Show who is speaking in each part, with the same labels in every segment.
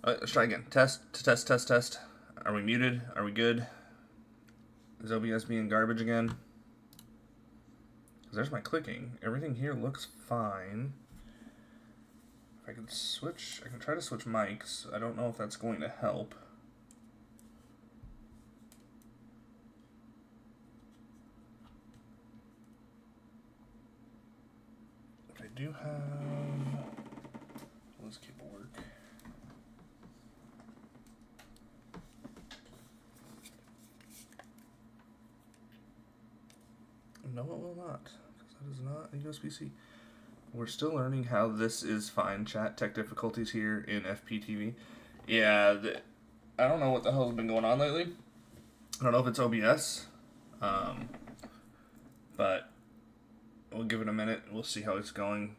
Speaker 1: Let's try again. Test. Are we muted? Are we good? Is OBS being garbage again? 'Cause there's my clicking. Everything here looks fine. If I can switch, I can try to switch mics. I don't know if that's going to help. If I do have... Let's keep it work. No, it will not, because that is not a USB-C. We're still learning how this is fine, chat. Tech difficulties here in FPTV. Yeah, I don't know what the hell's been going on lately. I don't know if it's OBS, but we'll give it a minute. We'll see how it's going.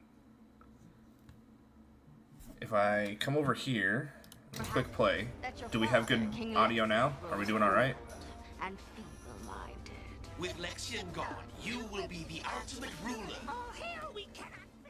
Speaker 1: If I come over here and click play, do we have good audio now? Are we doing all right?
Speaker 2: With Lexian gone, you will be the ultimate ruler. Oh, hell, we cannot be.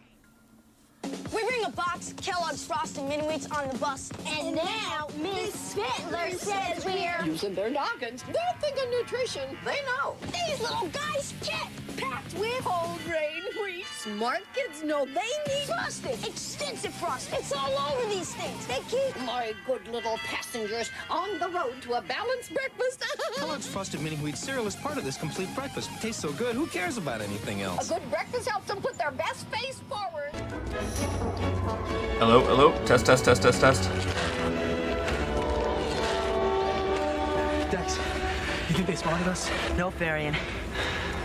Speaker 3: We bring a box, Kellogg's Frosted Mini Wheats on the bus, and now Miss Fittler says we're
Speaker 4: using their noggins. They're thinking nutrition. They know.
Speaker 3: These little guys get packed with
Speaker 4: Whole grain wheat. Smart kids know they need
Speaker 3: frosted, extensive frosting. It's all over these things. They keep
Speaker 4: my good little passengers on the road to a balanced breakfast.
Speaker 5: Kellogg's Frosted Mini Wheat cereal is part of this complete breakfast. Tastes so good, who cares about anything else?
Speaker 4: A good breakfast helps them put their best face forward.
Speaker 1: Hello? Test.
Speaker 6: Dex, you think they spotted us?
Speaker 7: No, Farian.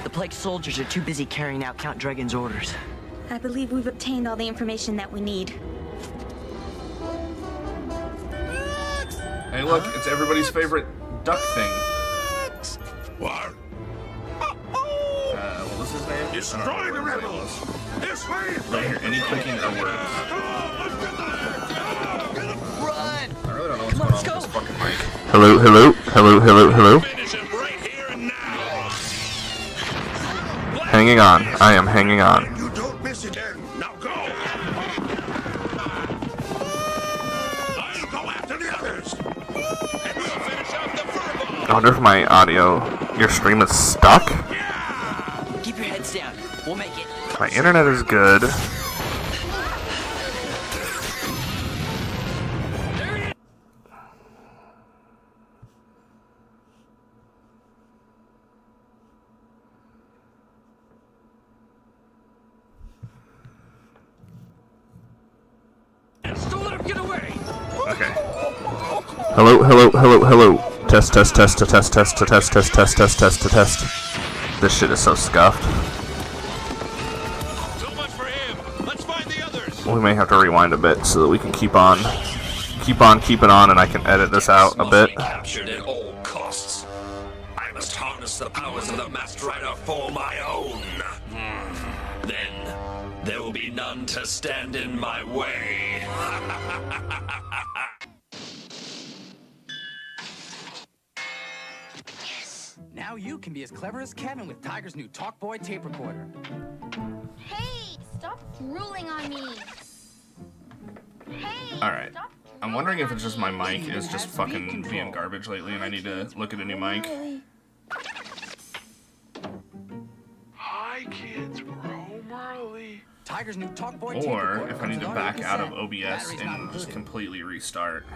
Speaker 7: The plague soldiers are too busy carrying out Count Dragon's orders.
Speaker 8: I believe we've obtained all the information that we need.
Speaker 1: Hey, look, it's everybody's favorite duck thing.
Speaker 2: What?
Speaker 1: What was his name?
Speaker 2: Destroy the rebels! This way!
Speaker 1: Don't hear any clicking or words.
Speaker 7: Run!
Speaker 1: I really don't know what's going on with this fucking mic.
Speaker 5: Hello.
Speaker 2: Finish him right here and now!
Speaker 1: Hanging on. I am hanging on.
Speaker 2: You don't miss it, then. Now go! I'll go after the others! And we'll finish off the furball!
Speaker 1: I wonder if my audio, your stream is stuck?
Speaker 7: Keep your heads down. We'll make it.
Speaker 1: My internet is good.
Speaker 2: Don't let him get away!
Speaker 1: Okay. Hello. Test. This shit is so scuffed.
Speaker 2: So much for him. Let's find the others.
Speaker 1: We may have to rewind a bit so that we can keep on keeping on, and I can edit this out a bit.
Speaker 2: Captured at all costs. I must harness the powers of the Masked Rider for my own. Then there will be none to stand in my way.
Speaker 6: Now you can be as clever as Kevin with Tiger's new TalkBoy tape recorder.
Speaker 9: Hey, stop drooling on me. Hey.
Speaker 1: Alright. I'm wondering if it's just my mic is just fucking being garbage lately and I need to look at a new mic.
Speaker 2: Hi, kids. We're home early.
Speaker 6: Tiger's new TalkBoy tape
Speaker 1: Or
Speaker 6: recorder
Speaker 1: if I need to
Speaker 6: comes with
Speaker 1: back
Speaker 6: audio
Speaker 1: out of
Speaker 6: cassette.
Speaker 1: OBS
Speaker 6: Batteries not
Speaker 1: and just
Speaker 6: included.
Speaker 1: completely restart.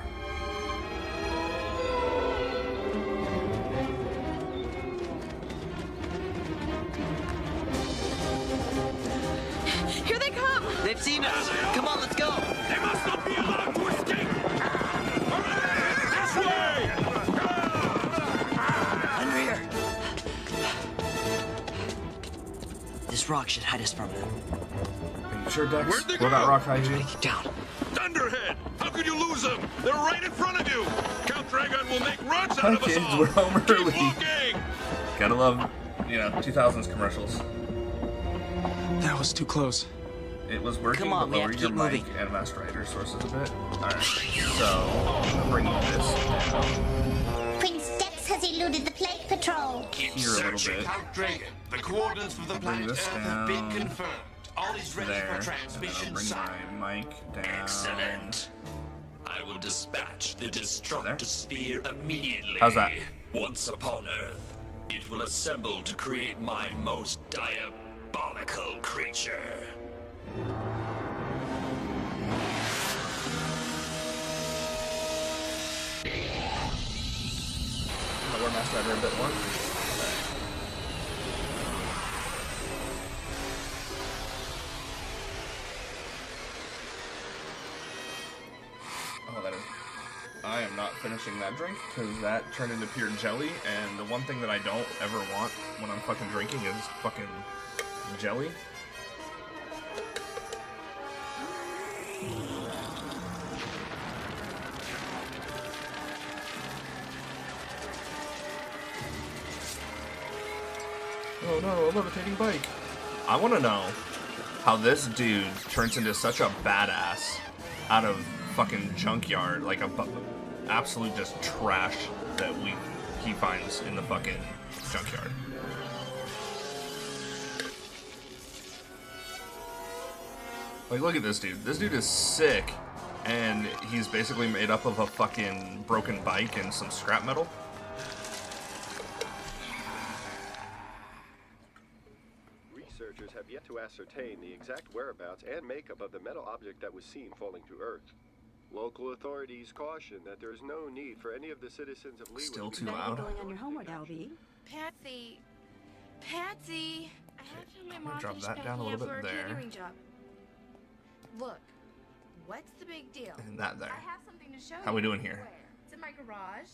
Speaker 3: Here they come!
Speaker 7: They've seen us. Come on, let's go.
Speaker 2: They must not be allowed to escape. This way!
Speaker 7: Under here. This rock should hide us from them.
Speaker 1: Are you sure, Dex?
Speaker 2: Where'd they
Speaker 1: Will that
Speaker 2: go?
Speaker 1: rock hide you?
Speaker 7: Take it down.
Speaker 2: Thunderhead! How could you lose them? They're right in front of you. Count Dragon will make runs out of us
Speaker 1: Kids,
Speaker 2: all.
Speaker 1: we're home
Speaker 2: Keep
Speaker 1: early.
Speaker 2: looking.
Speaker 1: Gotta love, 2000s commercials.
Speaker 5: That was too close.
Speaker 1: It was working,
Speaker 7: Come on,
Speaker 1: but
Speaker 7: we
Speaker 1: lower
Speaker 7: have to
Speaker 1: your
Speaker 7: keep
Speaker 1: mic
Speaker 7: moving.
Speaker 1: and Master Rider sources a bit. Alright, so I'm bringing this down
Speaker 9: Prince Dex has eluded the plague patrol.
Speaker 2: Keep
Speaker 1: here a little
Speaker 2: searching
Speaker 1: bit.
Speaker 2: Count Dragon. The coordinates for the
Speaker 1: Bring
Speaker 2: planet
Speaker 1: this
Speaker 2: Earth have been
Speaker 1: down
Speaker 2: confirmed. All is ready
Speaker 1: there,
Speaker 2: for
Speaker 1: and then I'll
Speaker 2: transmission.
Speaker 1: bring
Speaker 2: Sire.
Speaker 1: my mic down.
Speaker 2: Excellent. I will dispatch the destructor sphere immediately.
Speaker 1: How's that?
Speaker 2: Once upon Earth, it will assemble to create my most diabolical creature.
Speaker 1: I'm gonna wear Master Rider a bit more. Oh, that is. I am not finishing that drink because that turned into pure jelly, and the one thing that I don't ever want when I'm fucking drinking is fucking jelly. Oh no, a levitating bike. I want to know how this dude turns into such a badass out of fucking junkyard, like a absolute just trash that he finds in the fucking junkyard. Like, look at this dude. This dude is sick, and he's basically made up of a fucking broken bike and some scrap metal.
Speaker 10: Researchers have yet to ascertain the exact whereabouts and makeup of the metal object that was seen falling to Earth. Local authorities caution that there is no need for any of the citizens of Leewood.
Speaker 1: Still too loud.
Speaker 8: Going on your homework, Albie.
Speaker 9: Patsy, I have to my mom
Speaker 1: Drop
Speaker 9: finish
Speaker 1: that down a
Speaker 9: packing
Speaker 1: little
Speaker 9: up
Speaker 1: bit
Speaker 9: for our
Speaker 1: there.
Speaker 9: catering job. Look, what's the big deal?
Speaker 1: And that there.
Speaker 9: I have something to show you.
Speaker 1: How we doing here?
Speaker 9: It's in my garage.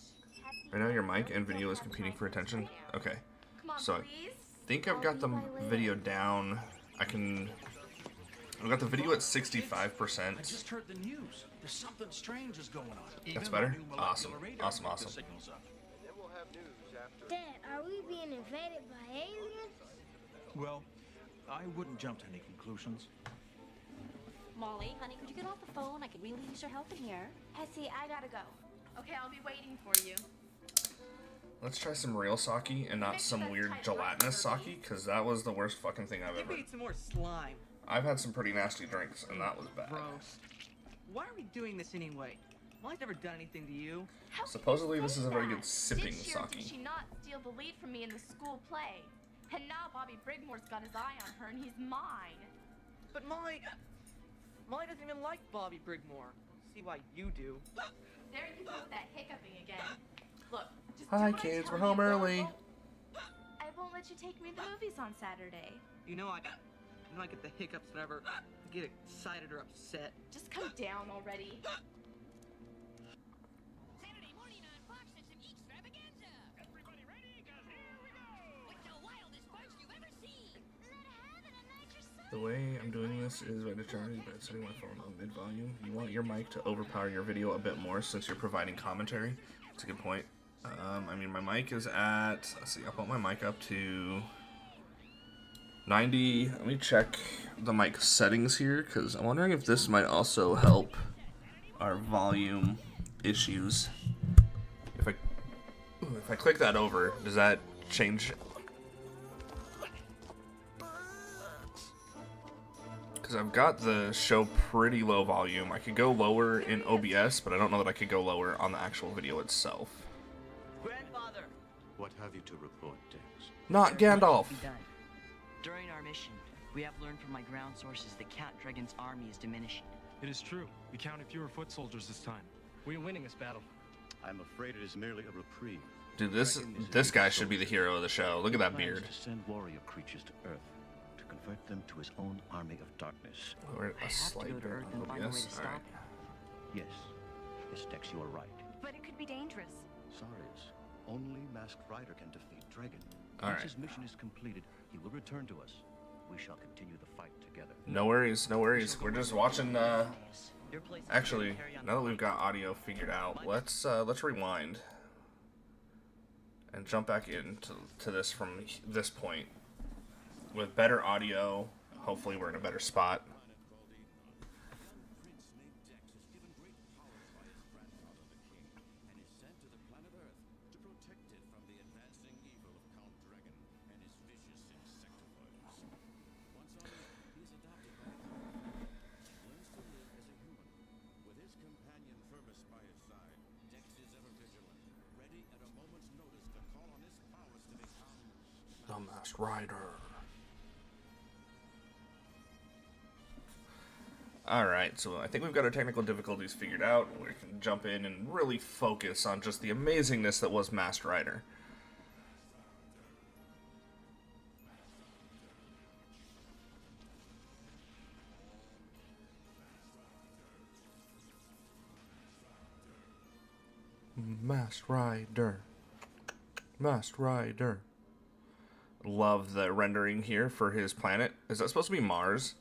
Speaker 1: Right now your mic and video is competing for attention. Okay.
Speaker 9: Come on,
Speaker 1: So I
Speaker 9: please.
Speaker 1: think I've got the video down. I've got the video at 65%.
Speaker 5: I just heard the news. There's something strange is going on.
Speaker 1: That's better? Awesome. Awesome.
Speaker 10: Then we'll have news after.
Speaker 3: Dad, are we being invaded by aliens?
Speaker 5: Well, I wouldn't jump to any conclusions.
Speaker 11: Molly, honey, could you get off the phone? I could really use your help in here.
Speaker 9: Patsy, I gotta go. Okay, I'll be waiting for you.
Speaker 1: Let's try some real sake and not some weird gelatinous sake, because that was the worst fucking thing I've ever.
Speaker 6: You made some more slime.
Speaker 1: I've had some pretty nasty drinks, and that was bad.
Speaker 6: Gross. Why are we doing this anyway? Molly's never done anything to you.
Speaker 9: How can
Speaker 1: Supposedly
Speaker 9: you
Speaker 1: this
Speaker 9: say
Speaker 1: is a very
Speaker 9: that?
Speaker 1: good sipping
Speaker 9: This year,
Speaker 1: sake.
Speaker 9: did she not steal the lead from me in the school play? And now Bobby Brigmore's got his eye on her, and he's mine.
Speaker 6: But Molly doesn't even like Bobby Brigmore. See why you do.
Speaker 9: There you go with that hiccuping again. Look, just
Speaker 1: Hi
Speaker 9: do what I
Speaker 1: kids,
Speaker 9: tell
Speaker 1: we're
Speaker 9: you,
Speaker 1: home
Speaker 9: or
Speaker 1: early.
Speaker 9: I won't let you take me to the movies on Saturday.
Speaker 6: You know I get the hiccups whenever I get excited or upset.
Speaker 9: Just come down already.
Speaker 4: Saturday morning on Fox and some extravaganza. Everybody ready? 'Cause here we go. With the wildest parts you've ever seen.
Speaker 1: The way I'm doing this is by determining by setting my phone on mid-volume. You want your mic to overpower your video a bit more since you're providing commentary. That's a good point. I mean, my mic is at, let's see, I'll put my mic up to 90. Let me check the mic settings here, because I'm wondering if this might also help our volume issues. If I click that over, does that change? Because I've got the show pretty low volume. I could go lower in OBS, but I don't know that I could go lower on the actual video itself.
Speaker 7: Grandfather!
Speaker 12: What have you to report, Dex?
Speaker 1: Not Gandalf!
Speaker 7: Be done. During our mission, we have learned from my ground sources that Count Dragon's army is diminishing.
Speaker 13: It is true. We counted fewer foot soldiers this time. We are winning this battle.
Speaker 12: I'm afraid it is merely a reprieve.
Speaker 1: Dude, this guy should be the hero of the show. Look at that beard.
Speaker 12: To send warrior creatures to Earth, to convert them to his own army of darkness.
Speaker 1: We're a slight bit on OBS. Alright.
Speaker 12: Yes, Dex, you are right.
Speaker 11: But it could be dangerous.
Speaker 12: Sorry, only Masked Rider can defeat Dragon.
Speaker 1: All
Speaker 12: Once
Speaker 1: right.
Speaker 12: his mission is completed, he will return to us. We shall continue the fight together.
Speaker 1: No worries, no worries. We're just watching, actually, now that we've got audio figured out, let's rewind and jump back into this from this point. With better audio, hopefully we're in a better spot. The Masked Rider. Alright, so I think we've got our technical difficulties figured out. We can jump in and really focus on just the amazingness that was Masked Rider. Masked Rider. Masked Rider. Love the rendering here for his planet. Is that supposed to be Mars?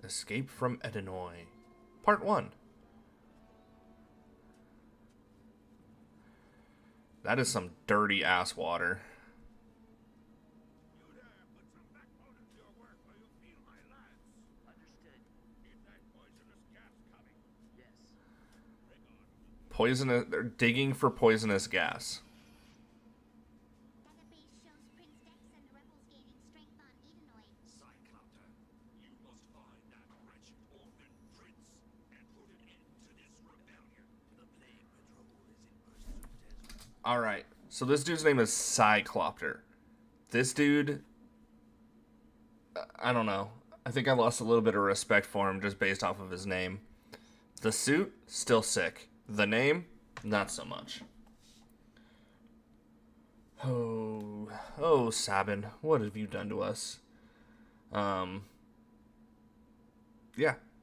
Speaker 1: Escape from Edinoy. Part 1. That is some dirty ass water. Poisonous. They're digging for poisonous gas. Alright, so this dude's name is Cyclopter. This dude, I don't know. I think I lost a little bit of respect for him just based off of his name. The suit, still sick. The name, not so much. Oh, Saban, what have you done to us? Yeah,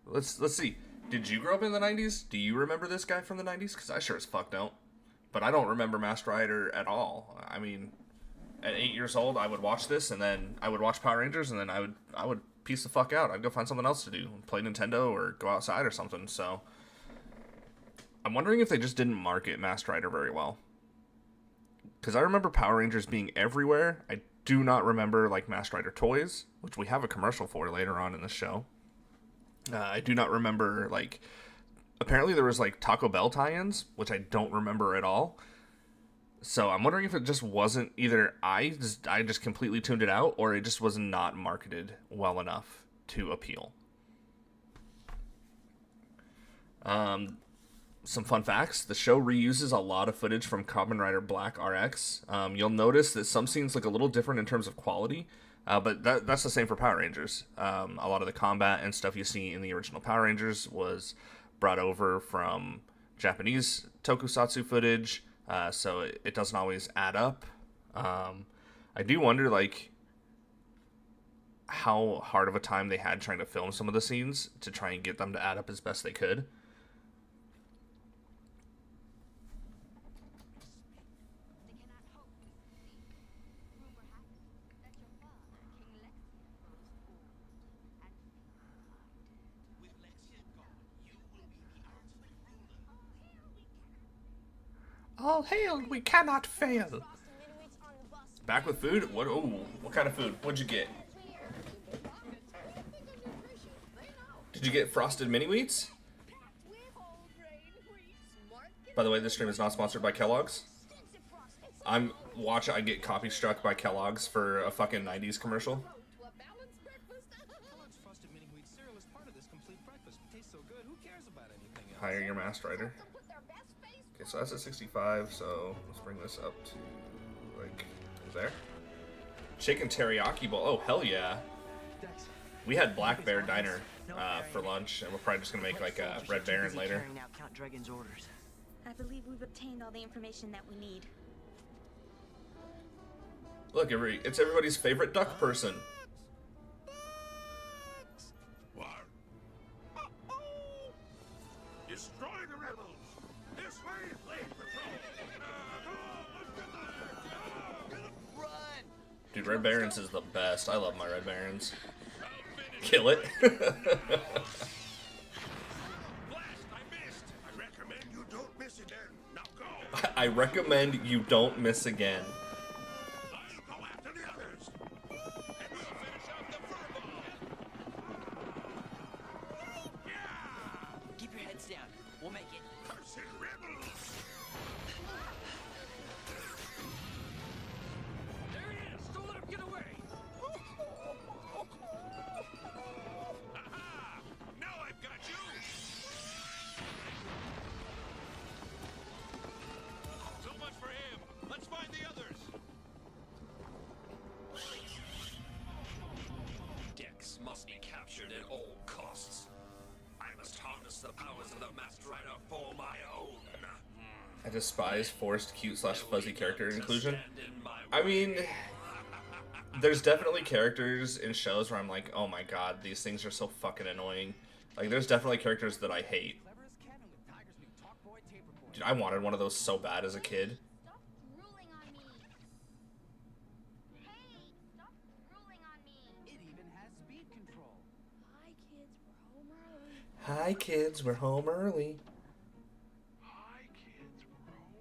Speaker 1: let's see. Did you grow up in the 90s? Do you remember this guy from the 90s? Because I sure as fuck don't. But I don't remember Masked Rider at all. I mean, at 8 years old, I would watch this, and then I would watch Power Rangers, and then I would piece the fuck out. I'd go find something else to do, play Nintendo or go outside or something. So I'm wondering if they just didn't market Masked Rider very well. Because I remember Power Rangers being everywhere. I do not remember like Masked Rider toys, which we have a commercial for later on in the show. I do not remember like. Apparently there was like Taco Bell tie-ins, which I don't remember at all. So I'm wondering if it just wasn't either I just completely tuned it out, or it just was not marketed well enough to appeal. Some fun facts. The show reuses a lot of footage from Kamen Rider Black RX. You'll notice that some scenes look a little different in terms of quality, but that's the same for Power Rangers. A lot of the combat and stuff you see in the original Power Rangers was brought over from Japanese tokusatsu footage, so it doesn't always add up. I do wonder, like, how hard of a time they had trying to film some of the scenes to try and get them to add up as best they could. All hail, we cannot fail. Back with food? What? Oh, what kind of food? What'd you get? Did you get frosted mini wheats? By the way, this stream is not sponsored by Kellogg's. I get copy struck by Kellogg's for a fucking 90s commercial. Hire your Masked Rider. Okay, so that's at 65, so let's bring this up to, like, there. Chicken teriyaki bowl. Oh, hell yeah. We had Black Bear Diner for lunch, and we're probably just going to make, like, a Red Baron later.
Speaker 8: I believe we've obtained all the information that we need.
Speaker 1: Look, it's everybody's favorite duck person.
Speaker 2: Destroy the rebels! This way, Flame Patrol! Run!
Speaker 1: Dude, Red Barons is the best. I love my Red Barons. Kill it. I recommend you don't miss again.
Speaker 7: Keep your heads down. We'll make it.
Speaker 4: There he is! Don't let him get away!
Speaker 1: I despise forced cute/fuzzy character inclusion. I mean, there's definitely characters in shows where I'm like, oh my god, these things are so fucking annoying. Like, there's definitely characters that I hate. Dude, I wanted one of those so bad as a kid.
Speaker 3: Stop drooling on me. Hey, stop drooling on me.
Speaker 5: It even has speed control.
Speaker 3: Hi, kids. We're home early.
Speaker 1: Hi, kids, we're home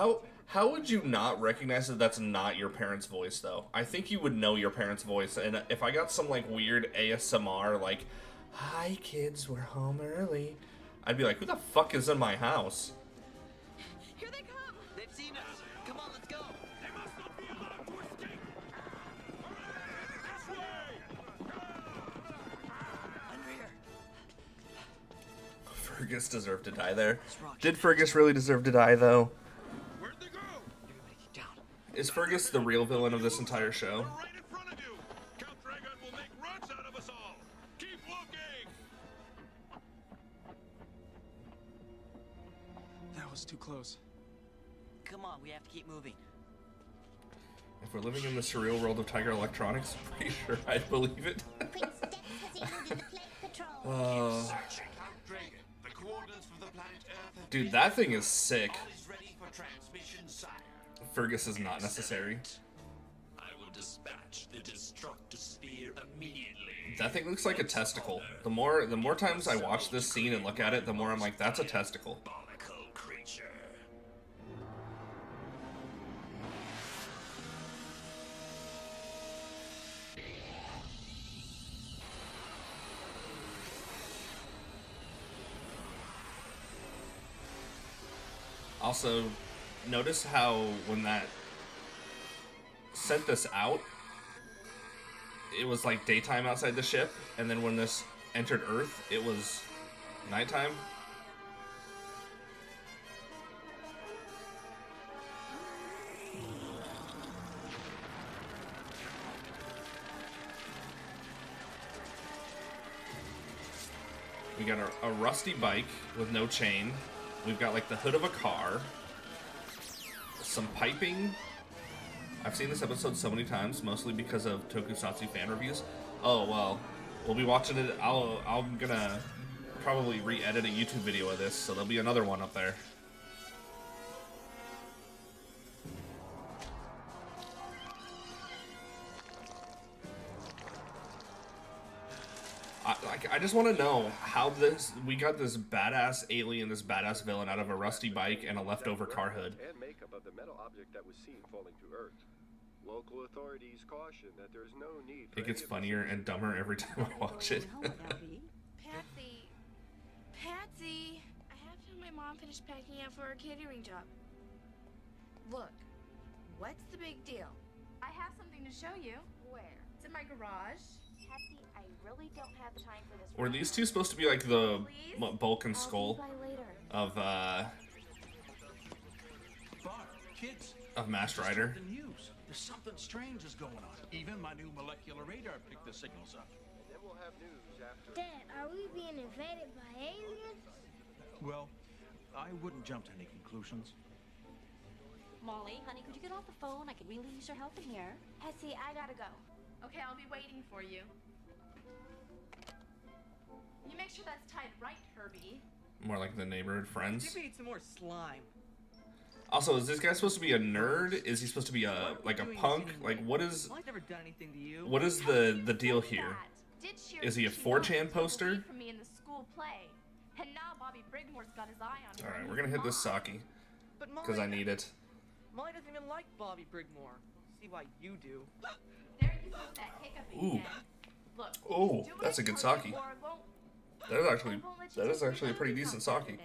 Speaker 1: early. How would you not recognize that that's not your parents' voice, though? I think you would know your parents' voice, and if I got some, like, weird ASMR, like, hi, kids, we're home early, I'd be like, who the fuck is in my house?
Speaker 6: Here they come! They've seen us! Come on, let's go! They must not be allowed to escape! Under here!
Speaker 1: Fergus deserved to die there. Did Fergus really deserve to die, though? Is Fergus the real villain of this entire show?
Speaker 2: Right in front of you! Count Dragon will make runs out of us all! Keep looking!
Speaker 5: That was too close.
Speaker 7: Come on, we have to keep moving.
Speaker 1: If we're living in the surreal world of Tiger Electronics, I'm pretty sure I'd believe it.
Speaker 3: Prince Dex has eluded the plague patrol.
Speaker 2: Searching Count Dragon. The coordinates for the planet Earth have
Speaker 1: Dude, that thing is sick.
Speaker 2: All is ready for transmission, sire.
Speaker 1: Fergus is not necessary.
Speaker 2: I will dispatch the destructor sphere immediately.
Speaker 1: That thing looks like a testicle. The more times I watch this scene and look at it, the more I'm like, that's a testicle.
Speaker 2: Diabolical creature.
Speaker 1: Also, notice how when that sent this out, it was like daytime outside the ship, and then when this entered Earth, it was nighttime. We got a rusty bike with no chain. We've got like the hood of a car. Some piping. I've seen this episode so many times, mostly because of Tokusatsu fan reviews. Oh, well, we'll be watching it. I'm gonna probably re-edit a YouTube video of this, so there'll be another one up there. I just want to know how we got this badass alien, this badass villain out of a rusty bike and a leftover car hood.
Speaker 10: And makeup of the metal object that was seen falling to Earth. Local authorities caution that there is no need for
Speaker 1: It gets funnier and dumber every time I watch it.
Speaker 9: Patsy. Patsy. I have to have my mom finish packing up for her catering job. Look, what's the big deal? I have something to show you. Where? It's in my garage.
Speaker 3: Patsy, I really don't have time for this.
Speaker 1: Were these two supposed to be like the bulk and skull of
Speaker 12: Kids,
Speaker 1: Masked Rider?
Speaker 12: the news. There's something strange is going on. Even my new molecular radar picked the signals up.
Speaker 10: And then we'll have news after.
Speaker 3: Dad, are we being invaded by aliens?
Speaker 12: Well, I wouldn't jump to any conclusions.
Speaker 11: Molly, honey, could you get off the phone? I could really use your help in here.
Speaker 3: Patsy, I gotta go.
Speaker 9: Okay, I'll be waiting for you. You make sure that's tied right, Herbie.
Speaker 1: More like the neighborhood friends.
Speaker 6: You need some more slime.
Speaker 1: Also, is this guy supposed to be a nerd? Is he supposed to be a punk? Like, what is
Speaker 6: Well, I've never done anything to you.
Speaker 1: what is the deal here? Is he a 4chan poster?
Speaker 9: From me in the school play. And now Bobby Brigmore's got his eye on her.
Speaker 1: All right, we're gonna hit this sake
Speaker 6: But
Speaker 1: because I need it.
Speaker 6: Molly doesn't even like Bobby Brigmore. See why you do.
Speaker 9: There you go, that hiccup
Speaker 1: Ooh.
Speaker 9: again. Look,
Speaker 1: Oh,
Speaker 9: do
Speaker 1: that's a
Speaker 9: it
Speaker 1: good
Speaker 9: or
Speaker 1: sake.
Speaker 9: you- or I won't-
Speaker 1: That is actually a pretty decent sake.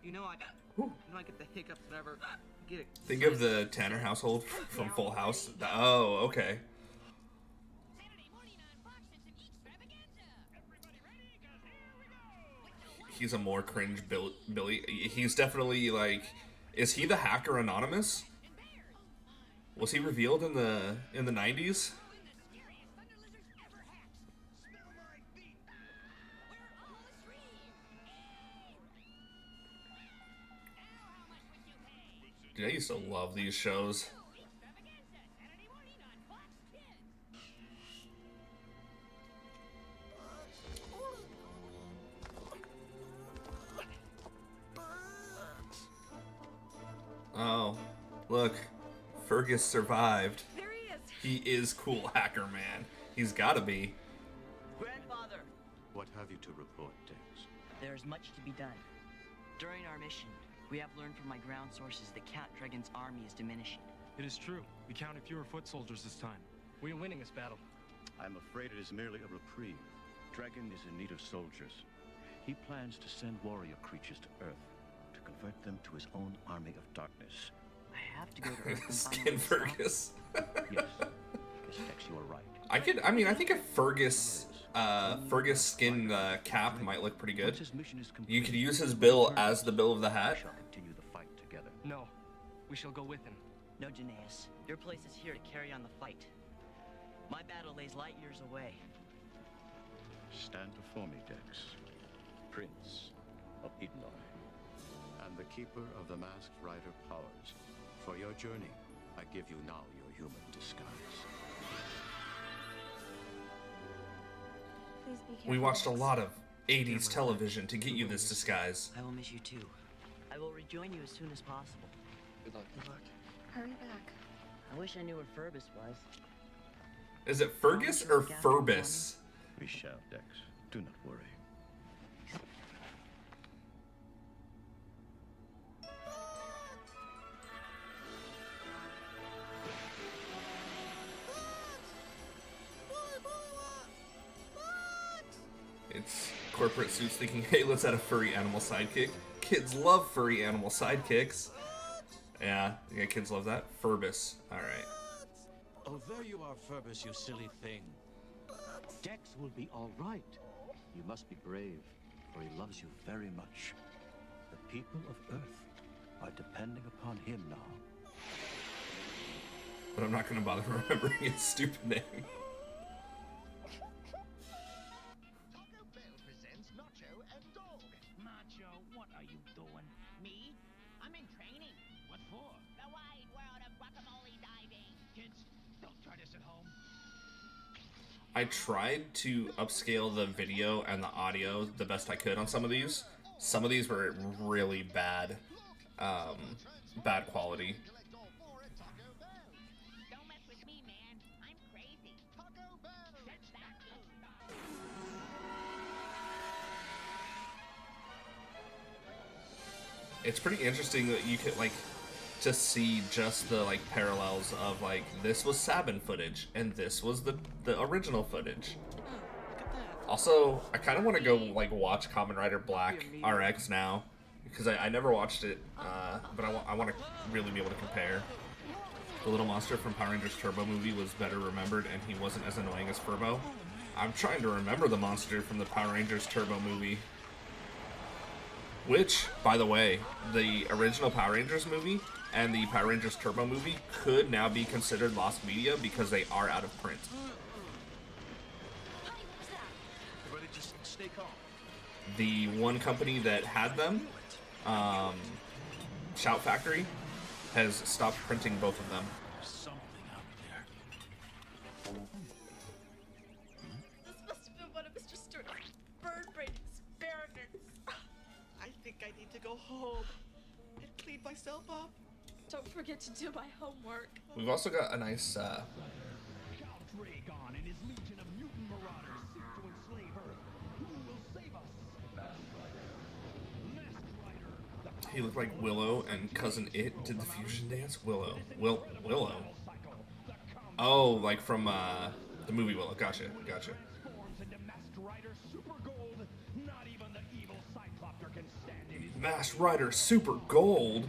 Speaker 6: You know I get the hiccups whenever I get it.
Speaker 1: Think of the Tanner household from Full House. Oh, okay. He's a more cringe Billy. He's definitely like, is he the hacker Anonymous? Was he revealed in the 90s? Dude, I used to love these shows. Oh, look. Fergus survived.
Speaker 8: There he is.
Speaker 1: He is cool hacker man. He's gotta be.
Speaker 7: Grandfather!
Speaker 12: What have you to report, Dex?
Speaker 7: There's much to be done. During our mission, we have learned from my ground sources that Count Dragon's army is diminishing.
Speaker 13: It is true. We counted fewer foot soldiers this time. We are winning this battle.
Speaker 12: I'm afraid it is merely a reprieve. Dragon is in need of soldiers. He plans to send warrior creatures to Earth to convert them to his own army of darkness.
Speaker 7: I have to go to Earth and find
Speaker 1: Skin
Speaker 7: out
Speaker 1: Fergus.
Speaker 12: Yes. Yes, Dex, you are right.
Speaker 1: I think a Fergus skin cap might look pretty good. You could use his bill as the bill of the hat.
Speaker 12: We shall continue the fight together.
Speaker 13: No. We shall go with him.
Speaker 7: No, Janaeus. Your place is here to carry on the fight. My battle lays light years away.
Speaker 12: Stand before me, Dex. Prince of Edenoi, and the keeper of the masked rider powers. For your journey, I give you now your human disguise.
Speaker 8: Please be careful.
Speaker 1: We watched a lot of 80s television to get you this disguise.
Speaker 7: I will miss you too. I will rejoin you as soon as possible.
Speaker 13: Good luck. Good luck.
Speaker 8: Hurry back.
Speaker 7: I wish I knew where Furbus was.
Speaker 1: Is it Fergus or Furbus?
Speaker 12: We shall, Dex. Do not worry.
Speaker 1: It's corporate suits thinking, hey, let's add a furry animal sidekick. Kids love furry animal sidekicks. Yeah, kids love that. Furbus. Alright.
Speaker 14: Oh, there you are, Furbus, you silly thing. Dex will be all right.
Speaker 12: You must be brave, for he loves you very much. The people of Earth are depending upon him now.
Speaker 1: But I'm not going to bother remembering his stupid name.
Speaker 4: Taco Bell presents Nacho and Dog. Nacho, what are you doing? Me? I'm in training. What for? The wide world of guacamole diving. Kids, don't try this at home.
Speaker 1: I tried to upscale the video and the audio the best I could on some of these. Some of these were really bad, bad quality.
Speaker 4: Don't mess with me, man. I'm crazy. Taco Bell. That's that.
Speaker 1: It's pretty interesting that you could to see just the parallels of this was Saban footage and this was the original footage. Also, I kind of want to go watch Kamen Rider Black RX now because I never watched it, but I want to really be able to compare. The little monster from Power Rangers Turbo movie was better remembered and he wasn't as annoying as Furbo. I'm trying to remember the monster from the Power Rangers Turbo movie. Which, by the way, the original Power Rangers movie and the Power Rangers Turbo movie could now be considered lost media because they are out of print.
Speaker 14: Everybody just stay calm.
Speaker 1: The one company that had them, Shout Factory, has stopped printing both of them.
Speaker 14: There's something out there.
Speaker 6: This must have been one of Mr. Stewart's bird brain experiments. I think I need to go home and clean myself up. Don't forget to do my homework.
Speaker 1: We've also got a nice,
Speaker 4: Count Dragon and his legion of mutant marauders seek to enslave Earth. Who will save us? Masked Rider.
Speaker 1: he looked like Willow and Cousin It did the fusion dance. Willow. Willow. Oh, from, the movie Willow. Gotcha.
Speaker 4: Transforms into Masked Rider Super Gold. Not even the evil Cyclopter can stand in his
Speaker 1: Masked Rider Super Gold.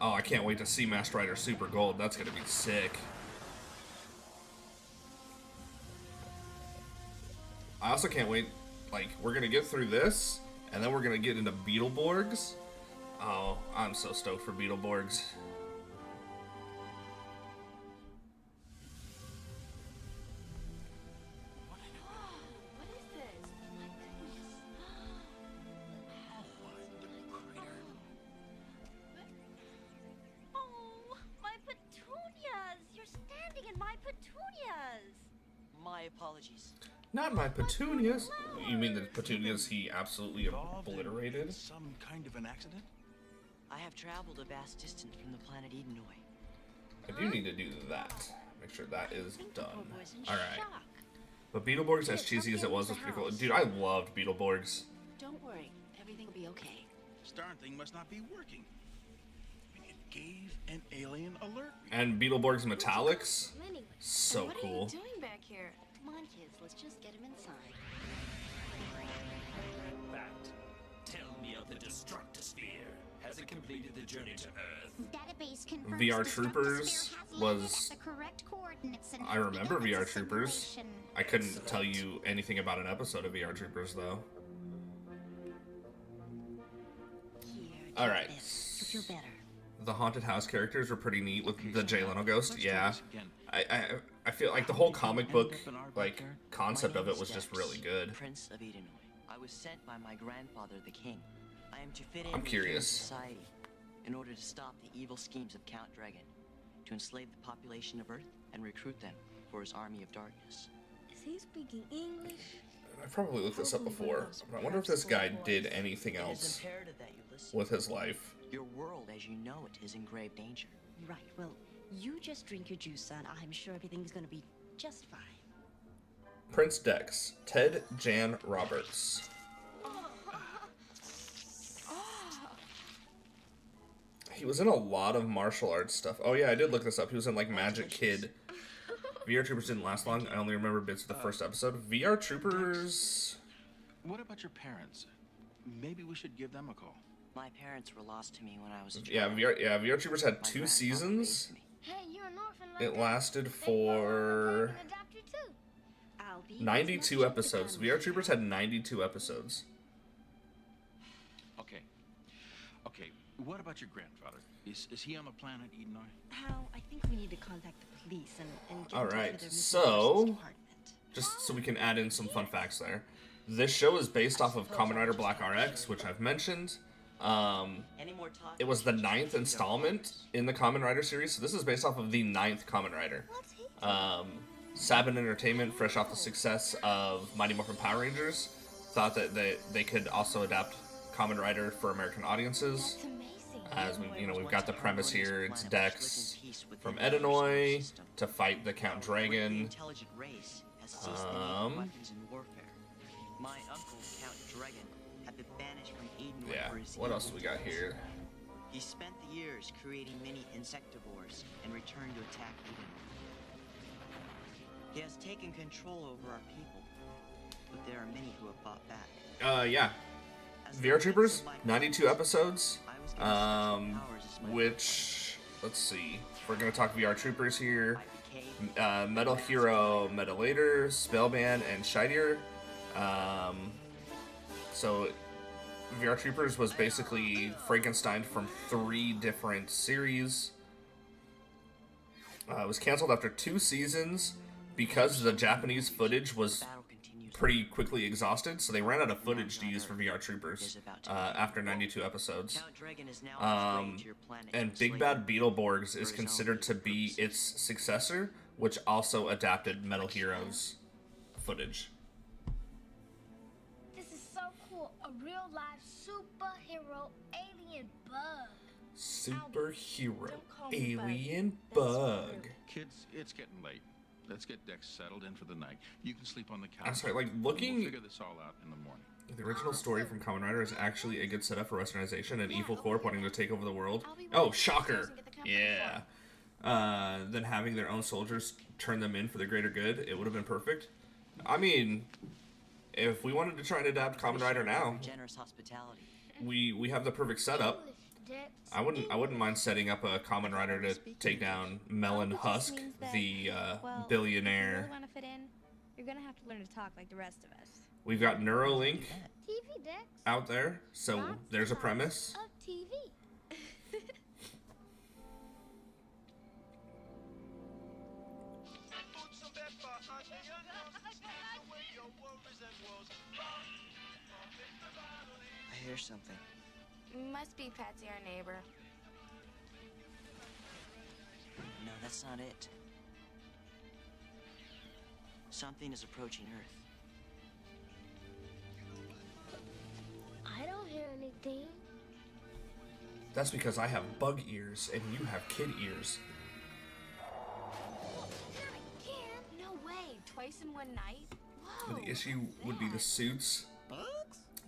Speaker 1: Oh, I can't wait to see Masked Rider Super Gold. That's gonna be sick. I also can't wait. We're gonna get through this, and then we're gonna get into Beetleborgs. Oh, I'm so stoked for Beetleborgs.
Speaker 11: and my petunias.
Speaker 7: My apologies.
Speaker 1: Not my petunias. You mean the petunias he absolutely obliterated?
Speaker 14: Some kind of an accident?
Speaker 7: I have traveled a vast distance from the planet Edenoi.
Speaker 1: I do need to do that. Make sure that is done. Alright. But Beetleborgs, as cheesy as it was pretty cool. Dude, I loved Beetleborgs.
Speaker 11: Don't worry, everything will be okay.
Speaker 14: This darn thing must not be working. I mean, it gave an alien alert.
Speaker 1: And Beetleborgs Metallics. So
Speaker 9: what
Speaker 1: cool.
Speaker 9: What are you doing back here?
Speaker 11: Come on, kids, let's just get him inside.
Speaker 2: Fact. Tell me of the Destructor Sphere. Has it completed the journey to Earth?
Speaker 15: Database confirms
Speaker 1: VR
Speaker 15: the
Speaker 1: Troopers
Speaker 15: Sphere has
Speaker 1: was...
Speaker 15: landed at the correct coordinates and
Speaker 1: I remember
Speaker 15: begun
Speaker 1: VR
Speaker 15: its
Speaker 1: Troopers.
Speaker 15: simulation.
Speaker 1: I couldn't tell you anything about an episode of VR Troopers, though. Alright.
Speaker 11: You'll feel better.
Speaker 1: The haunted house characters were pretty neat with the Jay Leno ghost. Yeah. I feel like the whole comic book like concept of it was just really good.
Speaker 7: Prince of Edenoi. I was sent by my grandfather, the king. I am to fit in
Speaker 1: I'm
Speaker 7: with
Speaker 1: curious.
Speaker 7: society in order to stop the evil schemes of Count Dragon, to enslave the population of Earth and recruit them for his army of darkness.
Speaker 8: Is he speaking English?
Speaker 1: I've probably looked this up before. I wonder if this guy did anything
Speaker 7: It is
Speaker 1: else
Speaker 7: imperative that you listen.
Speaker 1: with his life.
Speaker 7: Your world, as you know it, is in grave danger.
Speaker 11: Right, well, you just drink your juice, son. I'm sure everything's gonna be just fine.
Speaker 1: Prince Dex, Ted Jan Roberts. He was in a lot of martial arts stuff. Oh yeah, I did look this up. He was in like Magic Kid. VR Troopers didn't last long. I only remember bits of the first episode. VR Troopers...
Speaker 14: What about your parents? Maybe we should give them a call.
Speaker 7: My parents were lost to me when I was a
Speaker 1: Yeah,
Speaker 7: child.
Speaker 1: VR Troopers had 2 seasons.
Speaker 9: Hey, you're an orphan like
Speaker 1: It
Speaker 9: that.
Speaker 1: lasted for
Speaker 9: They adopt you too.
Speaker 11: I'll be
Speaker 1: 92 episodes. VR Troopers had 92 episodes.
Speaker 14: Okay. Okay, what about your grandfather? Is he on the planet Edenoi?
Speaker 11: Hal, I think we need to contact the police and get in touch with
Speaker 1: Alright,
Speaker 11: their missing
Speaker 1: so...
Speaker 11: persons department.
Speaker 1: Just so we can add in some fun facts there. This show is based off of Kamen Rider Black RX, which I've mentioned. It was the 9th installment in the Kamen Rider series, so this is based off of the 9th Kamen Rider. Saban Entertainment, fresh off the success of Mighty Morphin Power Rangers, thought that they could also adapt Kamen Rider for American audiences. As we've got the premise here, it's Dex from Edenoi to fight the Count Dragon.
Speaker 7: Intelligent race has ceased the need for weapons in warfare. My uncle, Count Dragon, had been banished from Edenoi
Speaker 1: Yeah,
Speaker 7: for his
Speaker 1: what
Speaker 7: evil
Speaker 1: else we got
Speaker 7: deeds.
Speaker 1: here?
Speaker 7: He spent the years creating many insectivores and returned to attack Edenoi. He has taken control over our people, but there are many who have fought back.
Speaker 1: Yeah. VR Troopers, 92 episodes. Which, let's see. We're gonna talk VR Troopers here. Metal Hero, Metalator, Spellband, and Shidier. So, VR Troopers was basically Frankenstein from 3 different series. It was canceled after 2 seasons because the Japanese footage was pretty quickly exhausted, so they ran out of footage to use for VR Troopers after 92 episodes. And Big Bad Beetleborgs is considered to be its successor, which also adapted Metal Heroes footage.
Speaker 3: This is so cool. A real life superhero alien bug.
Speaker 1: Superhero alien bug.
Speaker 14: Kids, it's getting late. Let's get Dex settled in for the night. You can sleep on the couch.
Speaker 1: I'm sorry, like,
Speaker 14: We'll
Speaker 1: looking...
Speaker 14: figure this all out in the morning.
Speaker 1: The original story from Kamen Rider is actually a good setup for westernization and Evil Corp wanting to take over the world. Oh, shocker! Yeah. Then having their own soldiers turn them in for the greater good, it would have been perfect. I mean, if we wanted to try and adapt Kamen Rider now,
Speaker 7: Generous hospitality.
Speaker 1: we have the perfect setup. I wouldn't mind setting up a Kamen Rider to take down Melon Husk, the billionaire.
Speaker 8: If you really want to fit in, you're gonna have to learn to talk like the rest of us.
Speaker 1: We've got Neuralink
Speaker 3: TV Dex.
Speaker 1: out there, so there's a premise.
Speaker 3: Of TV.
Speaker 7: I hear something.
Speaker 9: Must be Patsy, our neighbor.
Speaker 7: No, that's not it. Something is approaching Earth.
Speaker 3: I don't hear anything.
Speaker 1: That's because I have bug ears and you have kid ears.
Speaker 9: No way. Twice in one night? Whoa.
Speaker 1: The issue would be the suits.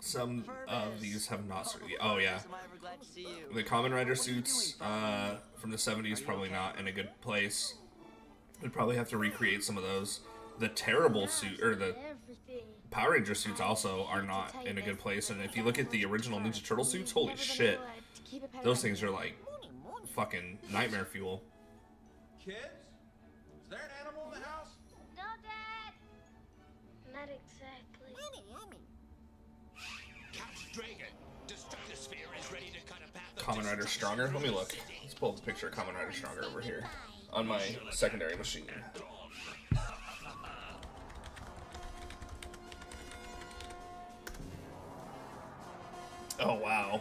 Speaker 1: Some of these have not. Oh yeah, the Kamen Rider suits from the 70s probably not in a good place. We'd probably have to recreate some of those. The terrible suit or the Power Ranger suits also are not in a good place. And if you look at the original Ninja Turtle suits, holy shit, those things are like fucking nightmare fuel.
Speaker 5: Kids? Is there an animal in the house?
Speaker 3: No, Dad. Not exactly.
Speaker 2: Captain Dragon, Destructive Sphere is ready to cut a path of
Speaker 1: Kamen Rider Stronger. Let me look. Let's pull up the picture of Kamen Rider Stronger over here on my secondary machine. Oh wow.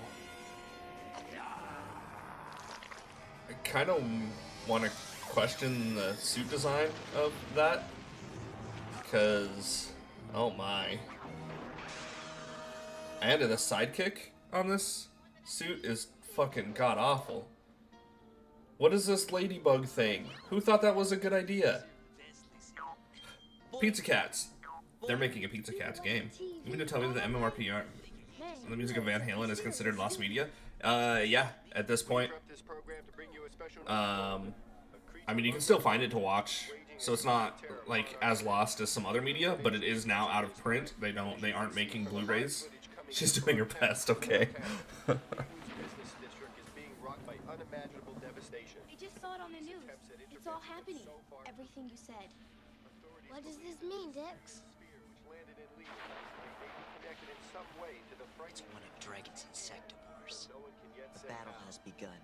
Speaker 1: I kind of want to question the suit design of that, because oh my. And the sidekick on this suit is fucking god awful. What is this ladybug thing? Who thought that was a good idea? Pizza Cats. They're making a Pizza Cats game. You mean to tell me that the MMRPR, the music of Van Halen, is considered lost media? Yeah, at this point. I mean, you can still find it to watch, so it's not like as lost as some other media, but it is now out of print. They aren't making Blu-rays. She's doing her best, okay.
Speaker 9: I just saw it on the news. It's all happening. Everything you said.
Speaker 3: What does this mean, Dex?
Speaker 7: It's one of Dragon's insectivores. The battle has begun.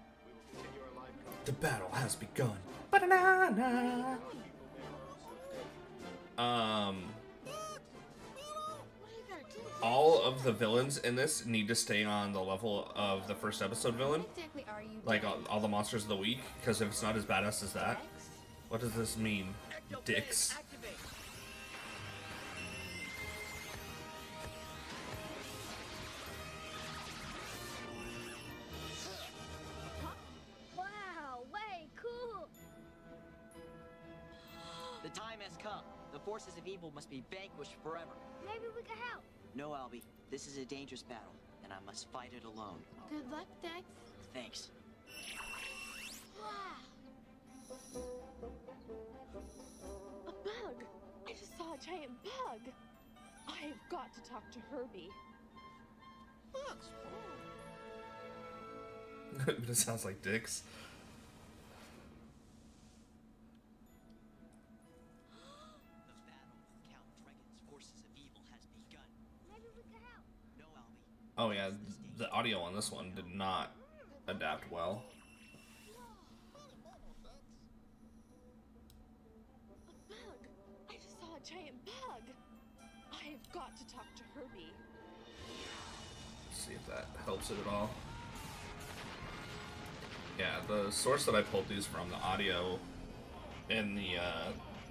Speaker 1: The battle has begun. Ba-da-na-na. All of the villains in this need to stay on the level of the first episode villain.
Speaker 9: What exactly are you
Speaker 1: Like
Speaker 9: doing?
Speaker 1: all the monsters of the week, because if it's not as badass as that, what does this mean? Dicks.
Speaker 3: Wow, way cool.
Speaker 7: The time has come. The forces of evil must be vanquished forever.
Speaker 3: Maybe we can help.
Speaker 7: No, Albie. This is a dangerous battle, and I must fight it alone.
Speaker 9: Good luck, Dex.
Speaker 7: Thanks.
Speaker 3: Wow.
Speaker 6: A bug! I just saw a giant bug! I've got to talk to Herbie.
Speaker 1: It sounds like dicks. Oh yeah, the audio on this one did not adapt well.
Speaker 6: A bug! I just saw a giant bug! I've got to talk to Herbie.
Speaker 1: Let's see if that helps it at all. Yeah, the source that I pulled these from, the audio and the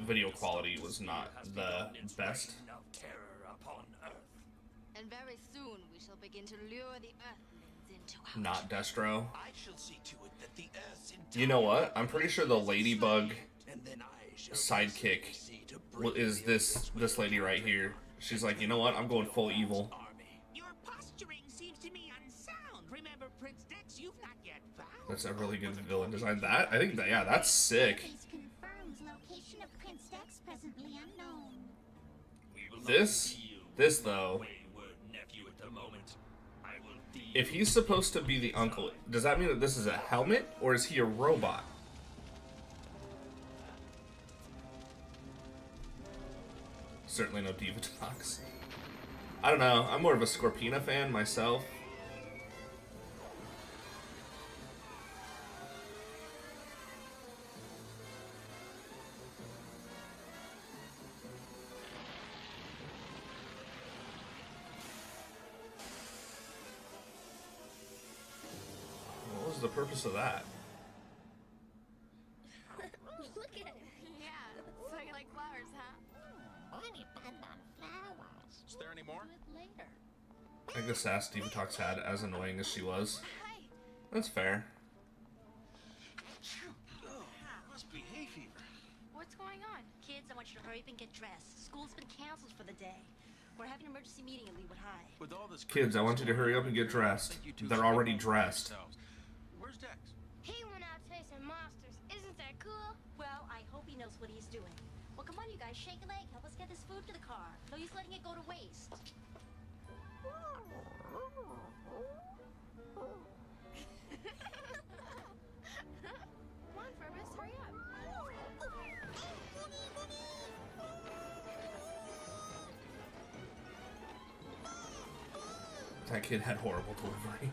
Speaker 1: video quality was not the best.
Speaker 9: And very soon we shall begin to lure the Earthlings into our
Speaker 1: Not Destro.
Speaker 2: I shall see to it that the Earth's
Speaker 1: You know what? I'm pretty sure the Ladybug sidekick is this lady right here. She's like, you know what? I'm going full evil.
Speaker 4: Your posturing seems to me unsound. Remember, Prince Dex, you've not yet found.
Speaker 1: That's a really good villain design. That I think that yeah, that's sick.
Speaker 15: Database confirms location of Prince Dex presently unknown.
Speaker 1: This though. If he's supposed to be the uncle, does that mean that this is a helmet or is he a robot? Certainly no Divatox. I don't know. I'm more of a Scorpina fan myself. What was the purpose of that?
Speaker 3: Look at it.
Speaker 9: Yeah, so you like flowers, huh?
Speaker 16: Is there any more?
Speaker 1: I guess Sass Diva Talks had, as annoying as she was. That's fair.
Speaker 16: Must be hay fever.
Speaker 11: What's going on? Kids, I want you to hurry up and get dressed. School's been canceled for the day. We're having an emergency meeting at Leewood High.
Speaker 16: With all this
Speaker 1: Kids, I want you to hurry up and get dressed. They're already dressed.
Speaker 16: Where's Dex?
Speaker 3: He went out chasing monsters. Isn't that cool?
Speaker 11: Well, I hope he knows what he's doing. Well, come on, you guys, shake a leg. Help us get this food to the car. No use letting it go to waste.
Speaker 9: Come on, Purvis, hurry up.
Speaker 1: That kid had horrible delivery.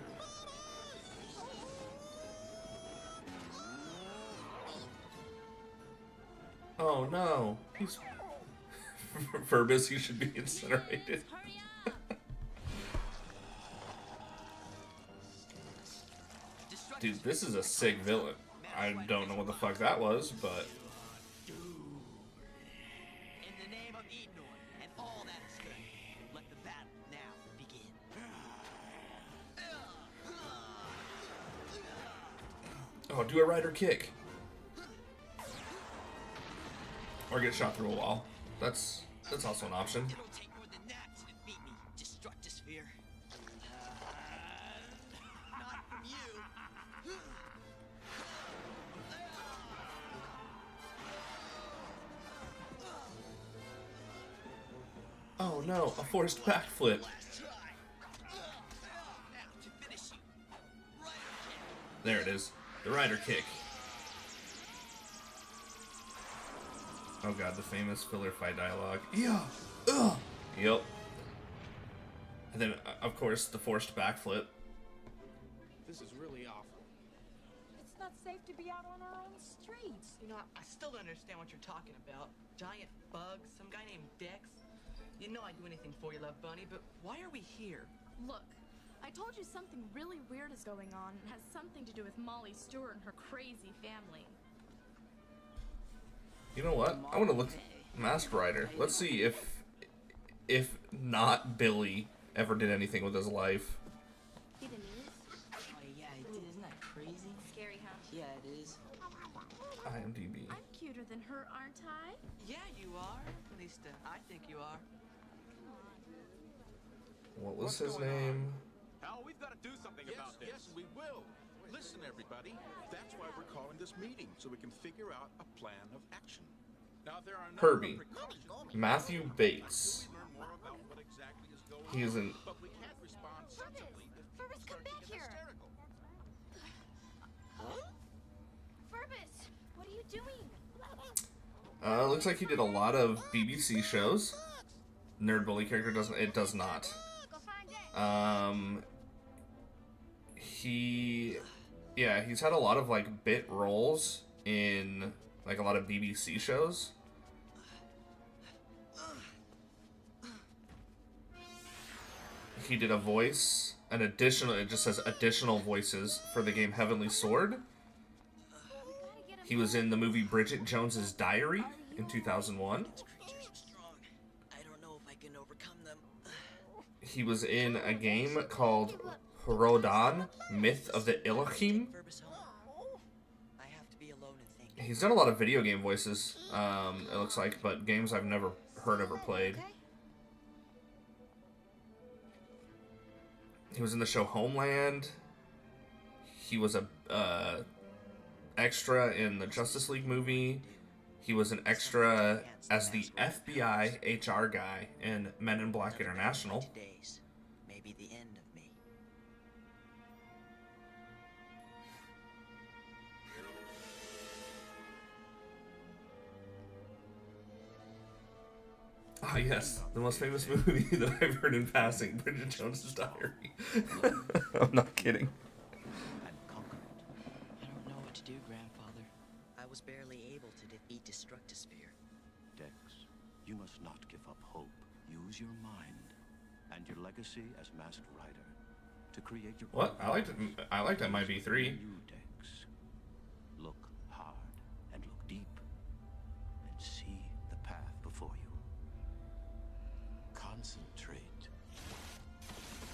Speaker 1: Oh no, he's Furbus. He should be incinerated. Dude, this is a sick villain. I don't know what the fuck that was, but
Speaker 7: In the name of Edenor and all that is good, let the battle now begin.
Speaker 1: oh, do a rider kick. Or get shot through a wall. That's also an option.
Speaker 7: It'll take more than that to defeat me, Destructosphere. Not from you.
Speaker 1: Oh no, a forced backflip. There it is. The rider kick. Oh god, the famous filler fight dialogue. Yeah. Ugh. Yep. And then, of course, the forced backflip.
Speaker 14: This is really awful.
Speaker 6: It's not safe to be out on our own streets.
Speaker 17: You know, I still don't understand what you're talking about. Giant bugs, some guy named Dex. You know I'd do anything for you, Love Bunny, but why are we here?
Speaker 9: Look, I told you something really weird is going on and has something to do with Molly Stewart and her crazy family.
Speaker 1: You know what? I want to look Masked Rider. Let's see if not Billy ever did anything with his life.
Speaker 11: See the news?
Speaker 17: Oh, yeah, it did. Isn't that crazy?
Speaker 11: Scary, huh?
Speaker 17: Yeah, it is.
Speaker 1: IMDb.
Speaker 9: I'm cuter than her, aren't I?
Speaker 17: Yeah, you are. At least I think you are.
Speaker 1: What was his name?
Speaker 16: Hal, we've got to do something about this.
Speaker 14: Yes, we will. Listen, everybody. That's why we're calling this meeting, so we can figure out a plan of action. Now, there are
Speaker 1: Herbie. Matthew Bates. He is an...
Speaker 14: But we can't respond sensibly if
Speaker 9: Furbus, come back here. Furbus, what are you doing?
Speaker 1: Looks like he did a lot of BBC shows. Nerd Bully character doesn't... It does not. Yeah, he's had a lot of, like, bit roles in, like, a lot of BBC shows. He did a voice, an additional, it just says additional voices for the game Heavenly Sword. He was in the movie Bridget Jones's Diary in 2001. He was in a game called Rodan, Myth of the Elohim. He's done a lot of video game voices, it looks like, but games I've never heard of or played. He was in the show Homeland. He was a extra in the Justice League movie. He was an extra as the FBI HR guy in Men in Black International.
Speaker 7: Maybe the end of me.
Speaker 1: Ah, yes, the most famous movie that I've heard in passing, Bridget Jones's Diary. I'm not kidding.
Speaker 7: I don't know what to do, Grandfather. I was barely able to defeat Destructosphere.
Speaker 12: Dex, you must not give up hope. Use your mind and your legacy as Masked Rider to create your...
Speaker 1: What? I liked MIB3.
Speaker 12: You, Dex. Look hard and look deep and see the path before you.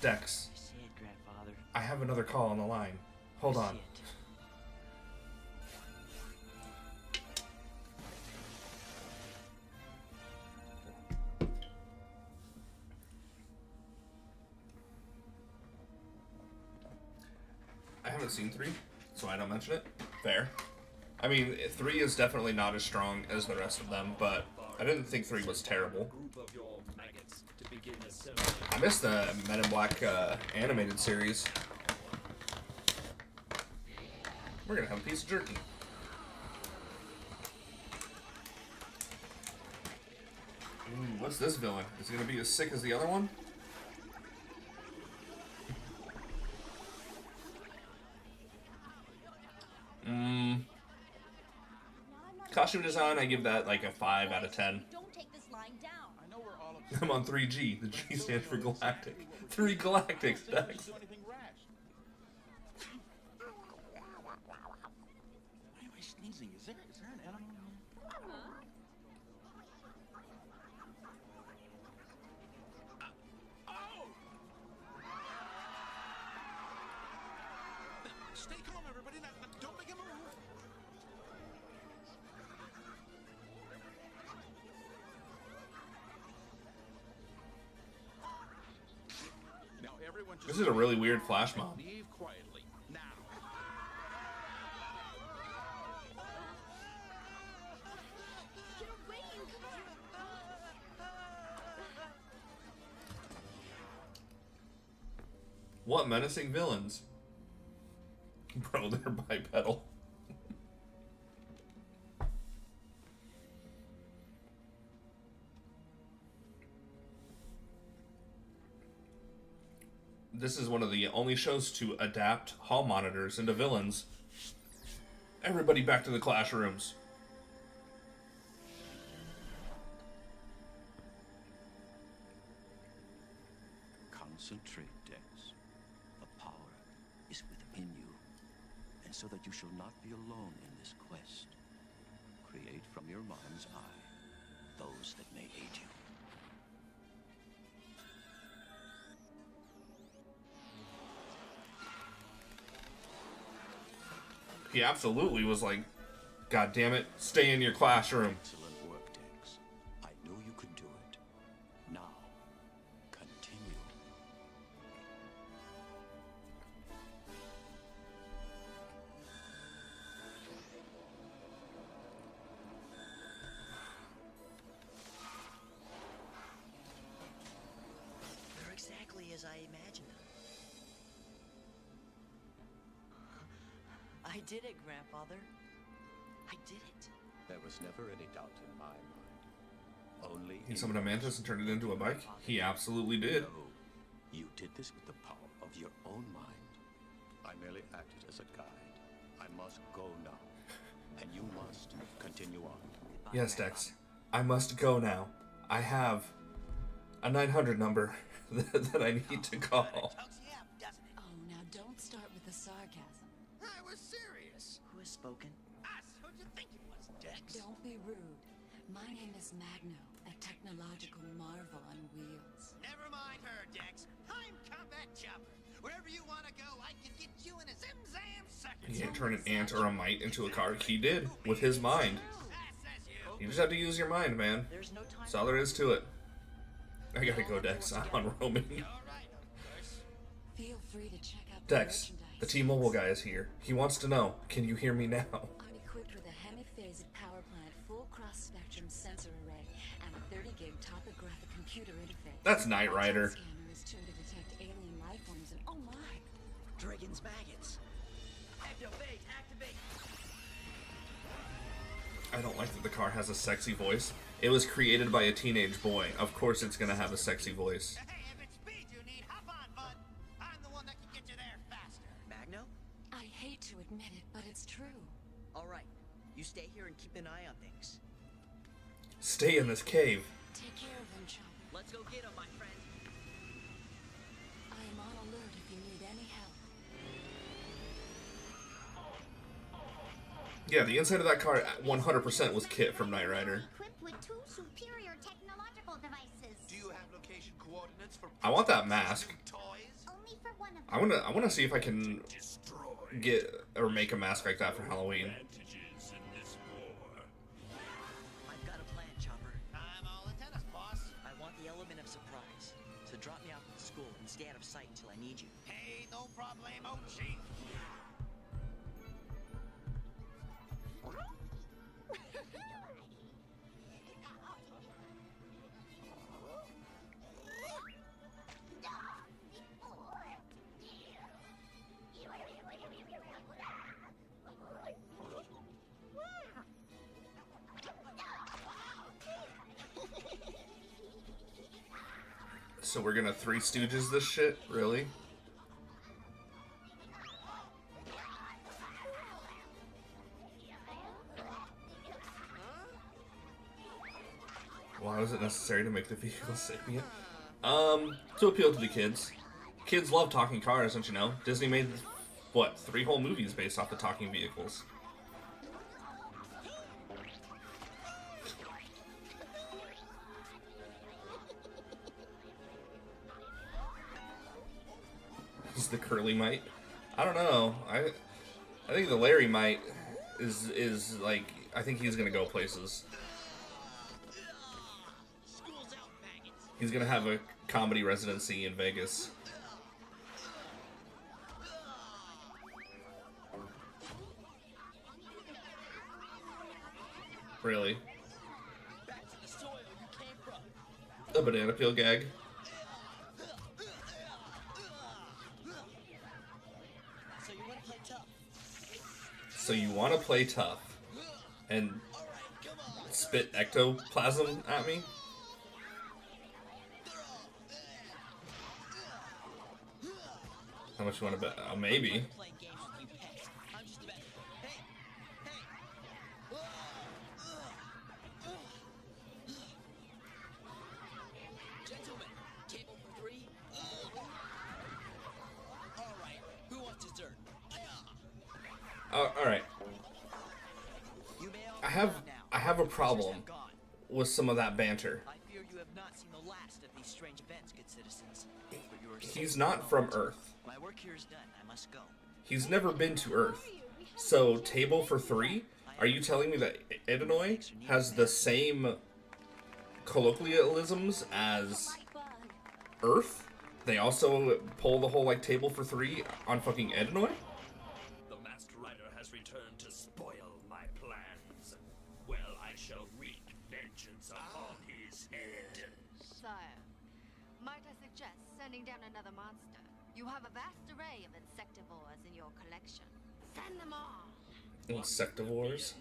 Speaker 1: Dex.
Speaker 7: I see it, Grandfather.
Speaker 1: I have another call on the line. Hold on. I haven't seen 3, so I don't mention it. Fair. I mean, 3 is definitely not as strong as the rest of them, but I didn't think 3 was terrible. I missed the Men in Black animated series. We're gonna have a piece of jerky. Ooh, what's this villain? Is he gonna be as sick as the other one? Costume design, I give that like a 5 out of 10.
Speaker 15: Don't take this lying down.
Speaker 14: I know we're all
Speaker 1: I'm on 3G. The G stands for galactic. 3 galactics, Dex.
Speaker 14: do anything rash. Why am I sneezing? Is there an animal in here? Oh! Stay calm, everybody. Now, don't make a move. Now, everyone just
Speaker 1: This is a really weird flash mob.
Speaker 14: leave quietly. Now.
Speaker 1: What menacing villains? Bro, they're bipedal. This is one of the only shows to adapt hall monitors into villains. Everybody back to the classrooms.
Speaker 12: Concentrate, Dex. The power is within you. And so that you shall not be alone in this quest, create from your mind's eye those that may aid you.
Speaker 1: He absolutely was like, God damn it, stay in your classroom.
Speaker 12: Excellent work, Dex. I knew you could do it. Now, continue.
Speaker 7: They're exactly as I imagined them. I did it, Grandfather. I did it.
Speaker 12: There was never any doubt in my mind. Only
Speaker 1: He summoned a mantis and turned it into a bike? He absolutely did.
Speaker 12: No, you did this with the power of your own mind. I merely acted as a guide. I must go now. And you must continue on.
Speaker 1: Yes, Dex. I must go now. I have a 900 number that I need to call.
Speaker 11: Oh, now don't start with the sarcasm.
Speaker 4: I was serious.
Speaker 7: Who has spoken?
Speaker 4: Us. Who'd you think it was, Dex?
Speaker 11: Don't be rude. My name is Magno, a technological marvel on wheels.
Speaker 4: Never mind her, Dex. I'm Combat Chopper. Wherever you want to go, I can get you in a zim-zam second.
Speaker 1: He can't turn an ant or a mite into a car. He did, with his mind. You just have to use your mind, man. That's all there is to it. I gotta go, Dex. I'm on roaming.
Speaker 11: Feel free to check out the
Speaker 1: Dex, the T-Mobile guy is here. He wants to know, can you hear me now?
Speaker 11: I'm equipped with a hemiphasic power plant, full cross-spectrum sensor array, and a 30-gig topographic computer interface.
Speaker 1: That's Knight Rider.
Speaker 11: Scanner is tuned to detect alien life forms and oh my!
Speaker 7: Dragon's maggots. Activate, activate.
Speaker 1: I don't like that the car has a sexy voice. It was created by a teenage boy. Of course it's gonna have a sexy voice.
Speaker 4: Hey, if it's speed you need, hop on, bud. I'm the one that can get you there faster.
Speaker 7: Magno?
Speaker 11: I hate to admit it, but it's true.
Speaker 7: All right. You stay here and keep an eye on things.
Speaker 1: Stay in this cave.
Speaker 11: Take care of them, Chopper.
Speaker 7: Let's go get him, my friend.
Speaker 11: I am on alert if you need any help.
Speaker 1: Yeah, the inside of that car 100% was Kit from Knight Rider.
Speaker 15: Equipped with 2 superior technological devices.
Speaker 14: Do
Speaker 18: you have location coordinates for
Speaker 1: I want that mask.
Speaker 15: Only for one of
Speaker 1: I wanna see if I can get or make a mask like that for Halloween.
Speaker 7: I've got a plan, Chopper. I'm all antennas, boss. I want the element of surprise. So drop me off at the school and stay out of sight until I need you.
Speaker 18: Hey, no problemo, Chief.
Speaker 1: So we're gonna Three Stooges this shit? Really? Why was it necessary to make the vehicle sapient? To appeal to the kids. Kids love talking cars, don't you know? Disney made, what, 3 whole movies based off of talking vehicles. Is the Curly Mite? I don't know. I think the Larry Mite is like, I think he's gonna go places. He's gonna have a comedy residency in Vegas. Really? A banana peel gag? So you want to play tough and spit ectoplasm at me? How much you want to bet? Maybe.
Speaker 7: Gentlemen, table for 3. All right, who wants dessert?
Speaker 1: All right. I have a problem with some of that banter.
Speaker 7: I fear you have not seen the last of these strange events, good citizens. But you are
Speaker 1: He's not from Earth.
Speaker 7: My work here is done. I must go.
Speaker 1: He's never been to Earth. So, table for 3? Are you telling me that Illinois has the same colloquialisms as Earth? They also pull the whole, like, table for 3 on fucking Illinois?
Speaker 2: The masked rider has returned to spoil my plans. Well, I shall wreak vengeance upon his head.
Speaker 19: Sire, might I suggest sending down another monster? You have a vast array of insectivores in your collection. Send them all.
Speaker 1: Insectivores?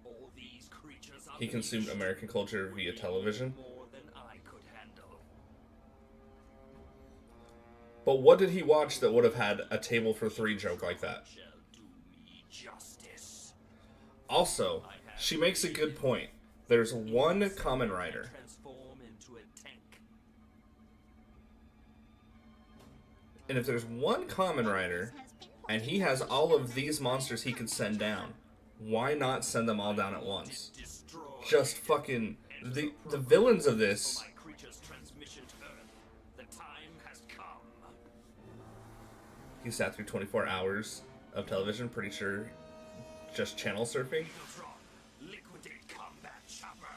Speaker 2: All these creatures are
Speaker 1: He consumed American culture via television.
Speaker 2: more than I could handle.
Speaker 1: But what did he watch that would have had a table for 3 joke like that?
Speaker 2: Justice.
Speaker 1: Also, she makes a good point. There's one Kamen Rider.
Speaker 2: Transform into a tank.
Speaker 1: And if there's one Kamen Rider, and he has all of these monsters he could send down, why not send them all down at once? Just fucking... The villains of this...
Speaker 2: Creature's transmission to Earth. The time has come.
Speaker 1: He sat through 24 hours of television, pretty sure just channel surfing.
Speaker 2: Liquidate combat chopper.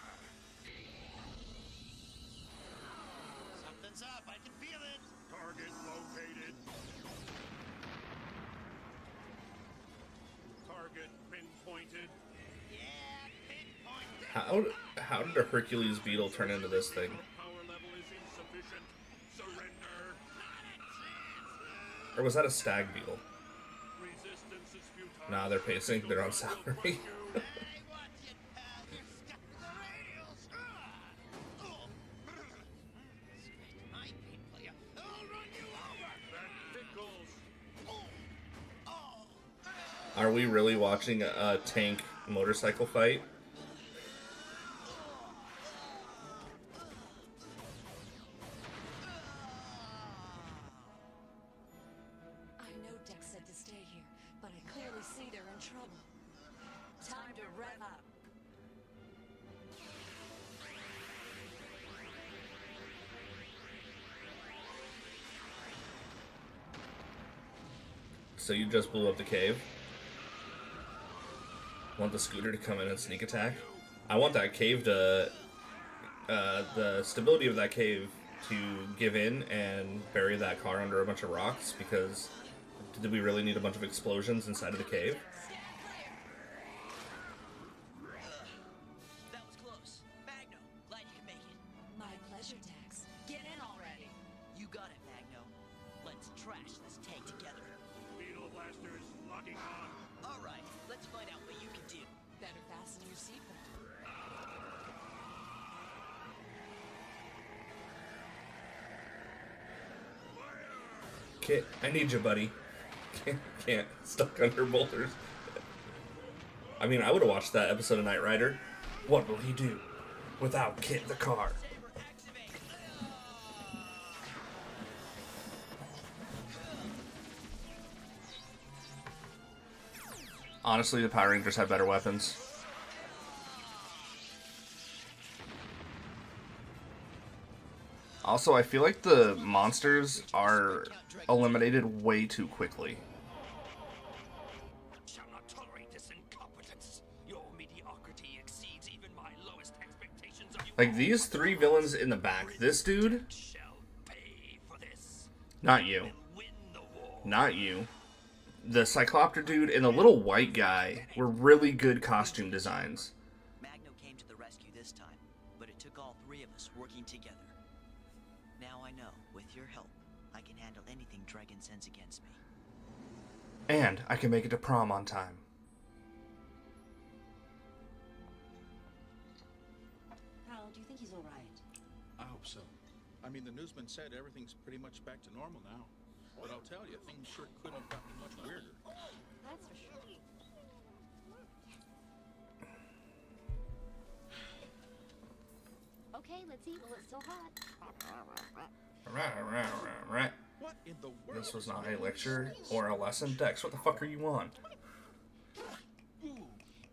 Speaker 18: Something's up. I can feel it. Target located. Target pinpointed. Yeah, pinpointed.
Speaker 1: How did a Hercules beetle turn into this thing?
Speaker 18: Power level is insufficient. Surrender.
Speaker 1: Or was that a stag beetle?
Speaker 18: Resistance is futile.
Speaker 1: Nah, they're pacing. They're on salary. Are we really watching a tank motorcycle fight?
Speaker 11: I know Dex said to stay here, but I clearly see they're in trouble. Time to rev up.
Speaker 1: So you just blew up the cave? Want the scooter to come in and sneak attack? I want that cave to... the stability of that cave to give in and bury that car under a bunch of rocks, because did we really need a bunch of explosions inside of the cave?
Speaker 7: That was close. Magno, glad you can make it.
Speaker 11: My pleasure, Dex.
Speaker 7: Get in already. You got it, Magno. Let's trash this tank together.
Speaker 18: Beetle blasters locking on.
Speaker 7: All right, let's find out what you can do.
Speaker 11: Better fasten your seatbelt.
Speaker 1: Kit, I need you, buddy. Can't. Stuck under boulders. I mean, I would have watched that episode of Knight Rider. What will he do without Kit the car? Honestly, the Power Rangers have better weapons. Also, I feel like the monsters are eliminated way too quickly.
Speaker 2: Shall not tolerate this incompetence. Your mediocrity exceeds even my lowest expectations of you.
Speaker 1: Like, these three villains in the back. This dude. Not you. Not you. The Cyclopter dude and the little white guy were really good costume designs.
Speaker 7: Magno came to the rescue this time, but it took all three of us working together. Now I know, with your help, I can handle anything Dragon sends against me.
Speaker 1: And I can make it to prom on time.
Speaker 20: Hal, do you think he's all right?
Speaker 14: I hope so. I mean, the newsman said everything's pretty much back to normal now. But I'll tell you, things sure couldn't have gotten much weirder.
Speaker 20: That's for sure. Okay, let's eat while it's still hot.
Speaker 1: Right.
Speaker 14: What in the world?
Speaker 1: This was not a lecture or a lesson. Dex, what the fuck are you on?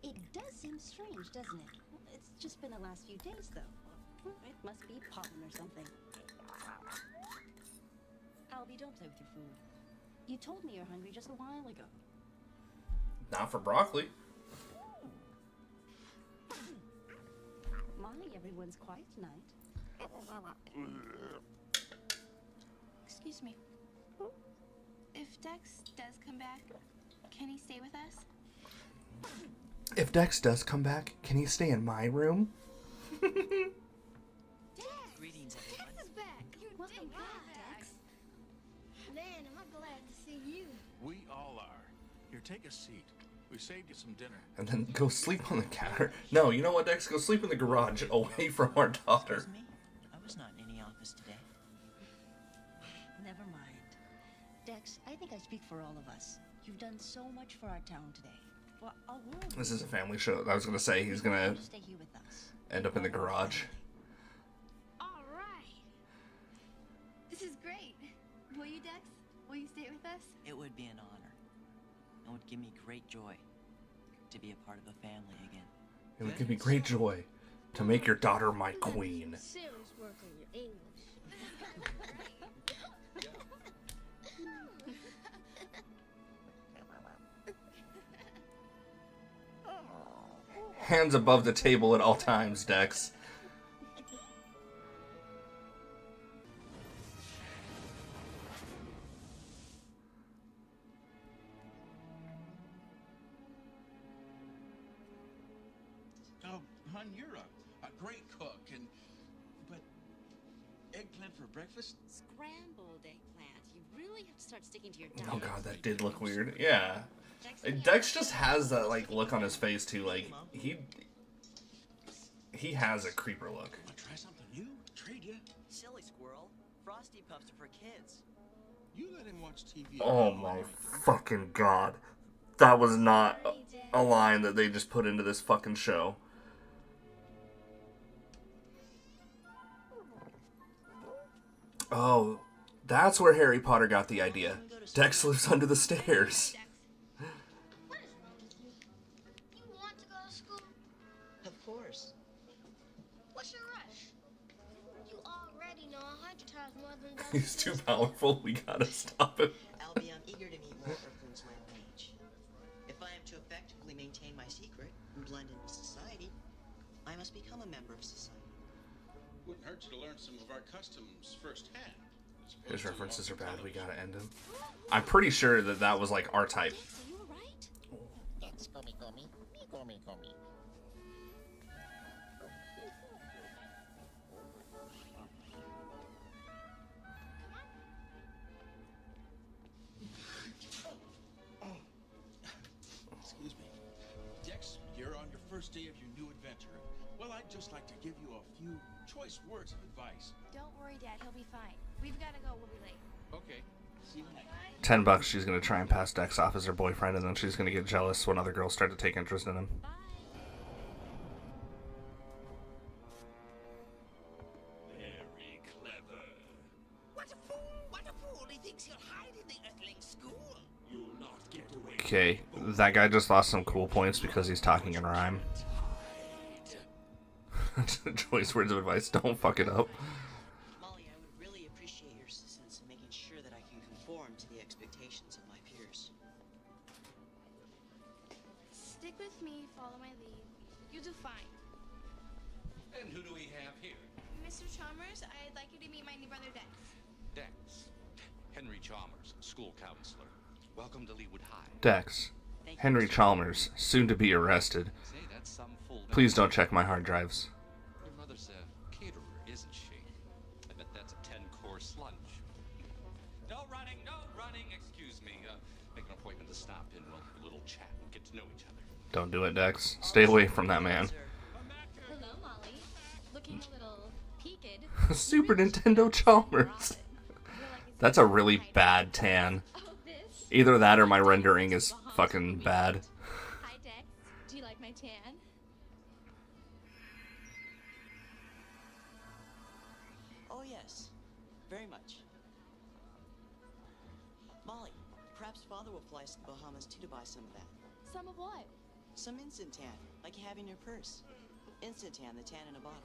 Speaker 20: It does seem strange, doesn't it? It's just been the last few days, though. It must be pollen or something. Albie, don't play with your food. You told me you're hungry just a while ago.
Speaker 1: Not for broccoli.
Speaker 20: My, everyone's quiet tonight.
Speaker 9: Excuse me. If Dex does come back, can he stay with us?
Speaker 1: If Dex does come back, can he stay in my room?
Speaker 7: Greetings, everyone.
Speaker 3: Dex is back. Welcome back, Dex. Man, am I glad to see you.
Speaker 14: We all are. Here, take a seat. We saved you some dinner.
Speaker 1: And then go sleep on the counter. No, you know what, Dex? Go sleep in the garage away from our daughter.
Speaker 7: Excuse me? I was not in any office today.
Speaker 20: Never mind. Dex, I think I speak for all of us. You've done so much for our town today. For our world.
Speaker 1: This is a family show. I was going to say he's going to
Speaker 20: Stay here with us.
Speaker 1: end up in the garage.
Speaker 9: All right. This is great. Will you, Dex? Will you stay with us?
Speaker 7: It would be an honor. It would give me great joy to be a part of the family again.
Speaker 1: It would give me great joy to make your daughter my queen.
Speaker 3: Serious work on your English.
Speaker 1: Hands above the table at all times, Dex.
Speaker 14: Oh, hon, you're a great cook, but eggplant for breakfast?
Speaker 11: Scrambled eggplant. You really have to start sticking to your diet.
Speaker 1: Oh god, that did look weird. Yeah. Dex just has that like look on his face too. Like he has a creeper look.
Speaker 14: Try something new? Trade you?
Speaker 7: Silly squirrel. Frosty Puffs are for kids.
Speaker 14: You let him watch TV.
Speaker 1: Oh my fucking god. That was not a line that they just put into this fucking show. Oh, that's where Harry Potter got the idea. Dex lives under the stairs.
Speaker 3: You want to go to school?
Speaker 7: Of course.
Speaker 3: What's your rush? You already know 100 times more than
Speaker 1: He's too powerful. We gotta stop him.
Speaker 7: Albie, I'm eager to meet more Earthlings secret and blend into society, I must become a member of society.
Speaker 14: Wouldn't hurt you to learn some of our customs firsthand.
Speaker 1: His references are bad. We gotta end him. I'm pretty sure that that was like our type.
Speaker 15: Are you alright?
Speaker 4: That's Gomi Gomi. Me Gomi Gomi.
Speaker 14: Excuse me. Dex, you're on your first day of your new adventure. Well, I'd just like to give you a few choice words of advice.
Speaker 9: Don't worry, Dad. He'll be fine. We've got to go. We'll be late.
Speaker 14: Okay. See you next.
Speaker 1: $10. She's gonna try and pass Dex off as her boyfriend, and then she's gonna get jealous when other girls start to take interest in him.
Speaker 2: Very clever.
Speaker 4: What a fool! What a fool! He thinks he'll hide in the Earthling school.
Speaker 2: You'll not get away.
Speaker 1: Okay, that guy just lost some cool points because he's talking in rhyme. Choice words of advice: don't fuck it up.
Speaker 7: Molly, I would really appreciate your assistance in making sure that I can conform to the expectations of my peers.
Speaker 9: Stick with me. Follow my lead. You'll do fine.
Speaker 16: And who do we have here?
Speaker 9: Mr. Chalmers, I'd like you to meet my new brother, Dex.
Speaker 12: Dex. Henry Chalmers, school counselor. Welcome to Leewood High.
Speaker 1: Dex. Henry Chalmers, soon to be arrested.
Speaker 12: Say, that's some fool.
Speaker 1: Please don't check my hard drives.
Speaker 12: Your mother's a caterer, isn't she? I bet that's a 10-course lunch. No running, no running. Excuse me. Make an appointment to stop in. We'll have a little chat and get to know each other.
Speaker 1: Don't do it, Dex. Stay away from that man.
Speaker 8: Hello, Molly. Looking a little peaked.
Speaker 1: Super Nintendo Chalmers. That's a really bad tan. Either that or my rendering is fucking bad.
Speaker 8: Hi, Dex. Do you like my tan?
Speaker 7: Oh, yes. Very much. Molly, perhaps Father will fly us to the Bahamas too to buy some of that.
Speaker 9: Some of what?
Speaker 7: Some instant tan, like you have in your purse. Instant tan, the tan in a bottle.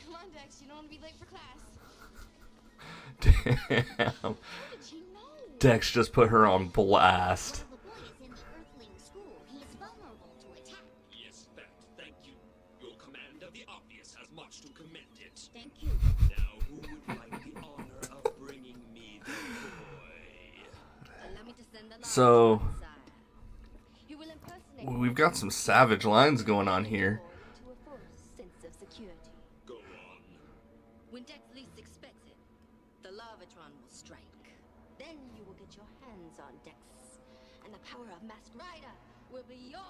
Speaker 9: Come on, Dex. You don't want to be late for class.
Speaker 1: Damn. Dex just put her on blast.
Speaker 15: The boy is in the Earthling school. He is vulnerable to attack.
Speaker 2: Yes, that. Thank you. Your command of the obvious has much to commend it.
Speaker 15: Thank you.
Speaker 2: Now, who would like the honor of bringing me the boy?
Speaker 19: Allow me to send the
Speaker 1: So,
Speaker 19: You will impersonate
Speaker 1: we've got some savage lines going on here.
Speaker 19: to a false sense of security.
Speaker 2: Go on.
Speaker 19: When Dex least expects it, the Larvatron will strike. Then you will get your hands on Dex, and the power of Masked Rider will be yours.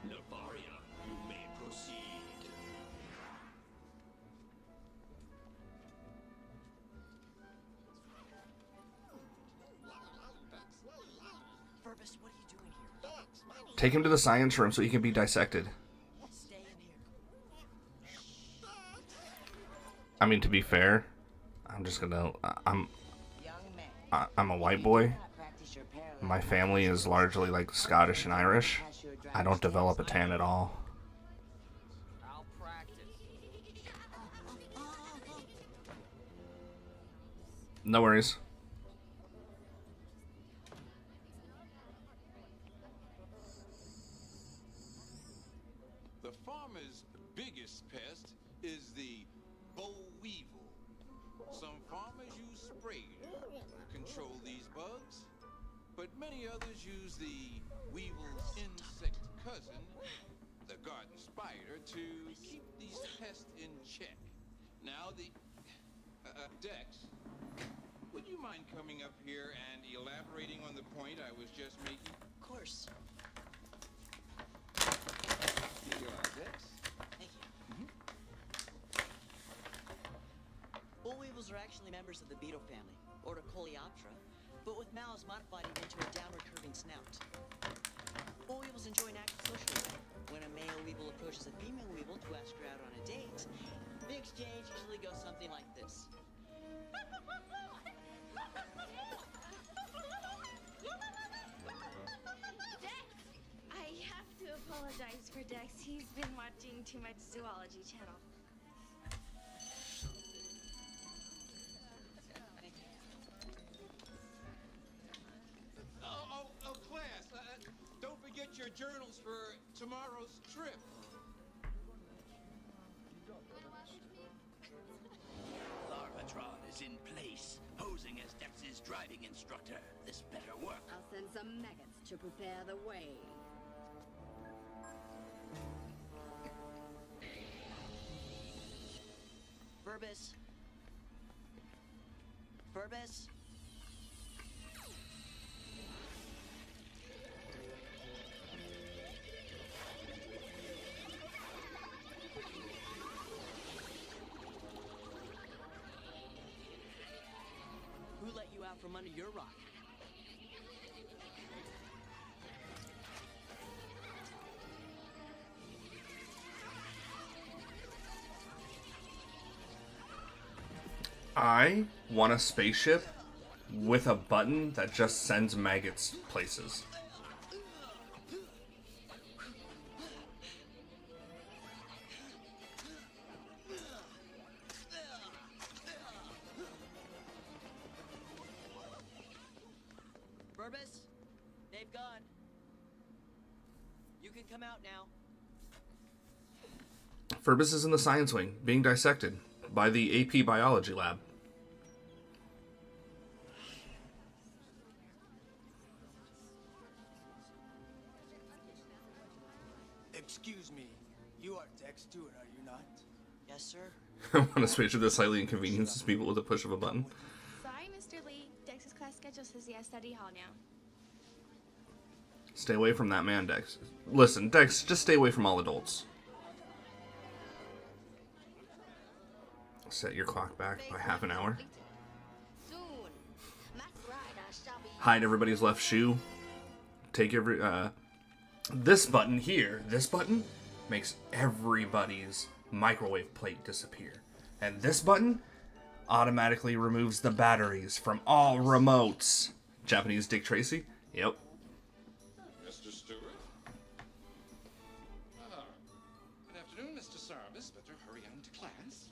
Speaker 2: Nefaria, you may proceed.
Speaker 7: Furbus, what are you doing here?
Speaker 1: Take him to the science room so he can be dissected.
Speaker 7: Stay in here.
Speaker 1: I mean, to be fair, I'm just gonna. I'm a white boy. My family is largely like Scottish and Irish. I don't develop a tan at all.
Speaker 4: I'll practice.
Speaker 1: No worries.
Speaker 14: The farmer's biggest pest is the boll weevil. Some farmers use sprayers to control these bugs, but many others use the weevil's insect cousin, the garden spider, to keep these pests in check. Now Dex, would you mind coming up here and elaborating on the point I was just making?
Speaker 7: Of course.
Speaker 14: Here you are, Dex.
Speaker 7: Thank you. Boll weevils are actually members of the beetle family, order Coleoptera, but with mouths modified into a downward curving snout. Boll weevils enjoy an active social life. When a male weevil approaches a female weevil to ask her out on a date, the exchange usually goes something like this.
Speaker 9: Dex! I have to apologize for Dex. He's been watching too much Zoology Channel.
Speaker 14: Oh, class, don't forget your journals for tomorrow.
Speaker 2: is in place, posing as Dex's driving instructor. This better work.
Speaker 19: I'll send some maggots to prepare the way.
Speaker 7: Burbus. Burbus. Who let you out from under your rock?
Speaker 1: I want a spaceship with a button that just sends maggots places.
Speaker 7: Burbus, they've gone. You can come out now.
Speaker 1: Furbus is in the science wing, being dissected by the AP Biology lab.
Speaker 21: Excuse me, you are Dex Stewart, are you not?
Speaker 7: Yes, sir.
Speaker 1: I want a spaceship that slightly inconveniences people with a push of a button.
Speaker 9: Sorry, Mr. Lee. Dex's class schedule says he has study hall now.
Speaker 1: Stay away from that man, Dex. Listen, Dex, just stay away from all adults. Set your clock back by half an hour. Hide everybody's left shoe. Take every... This button here, this button, makes everybody's microwave plate disappear. And this button automatically removes the batteries from all remotes. Japanese Dick Tracy? Yep.
Speaker 16: Mr. Stewart? Good afternoon, Mr. Sarvis. Better hurry on to class.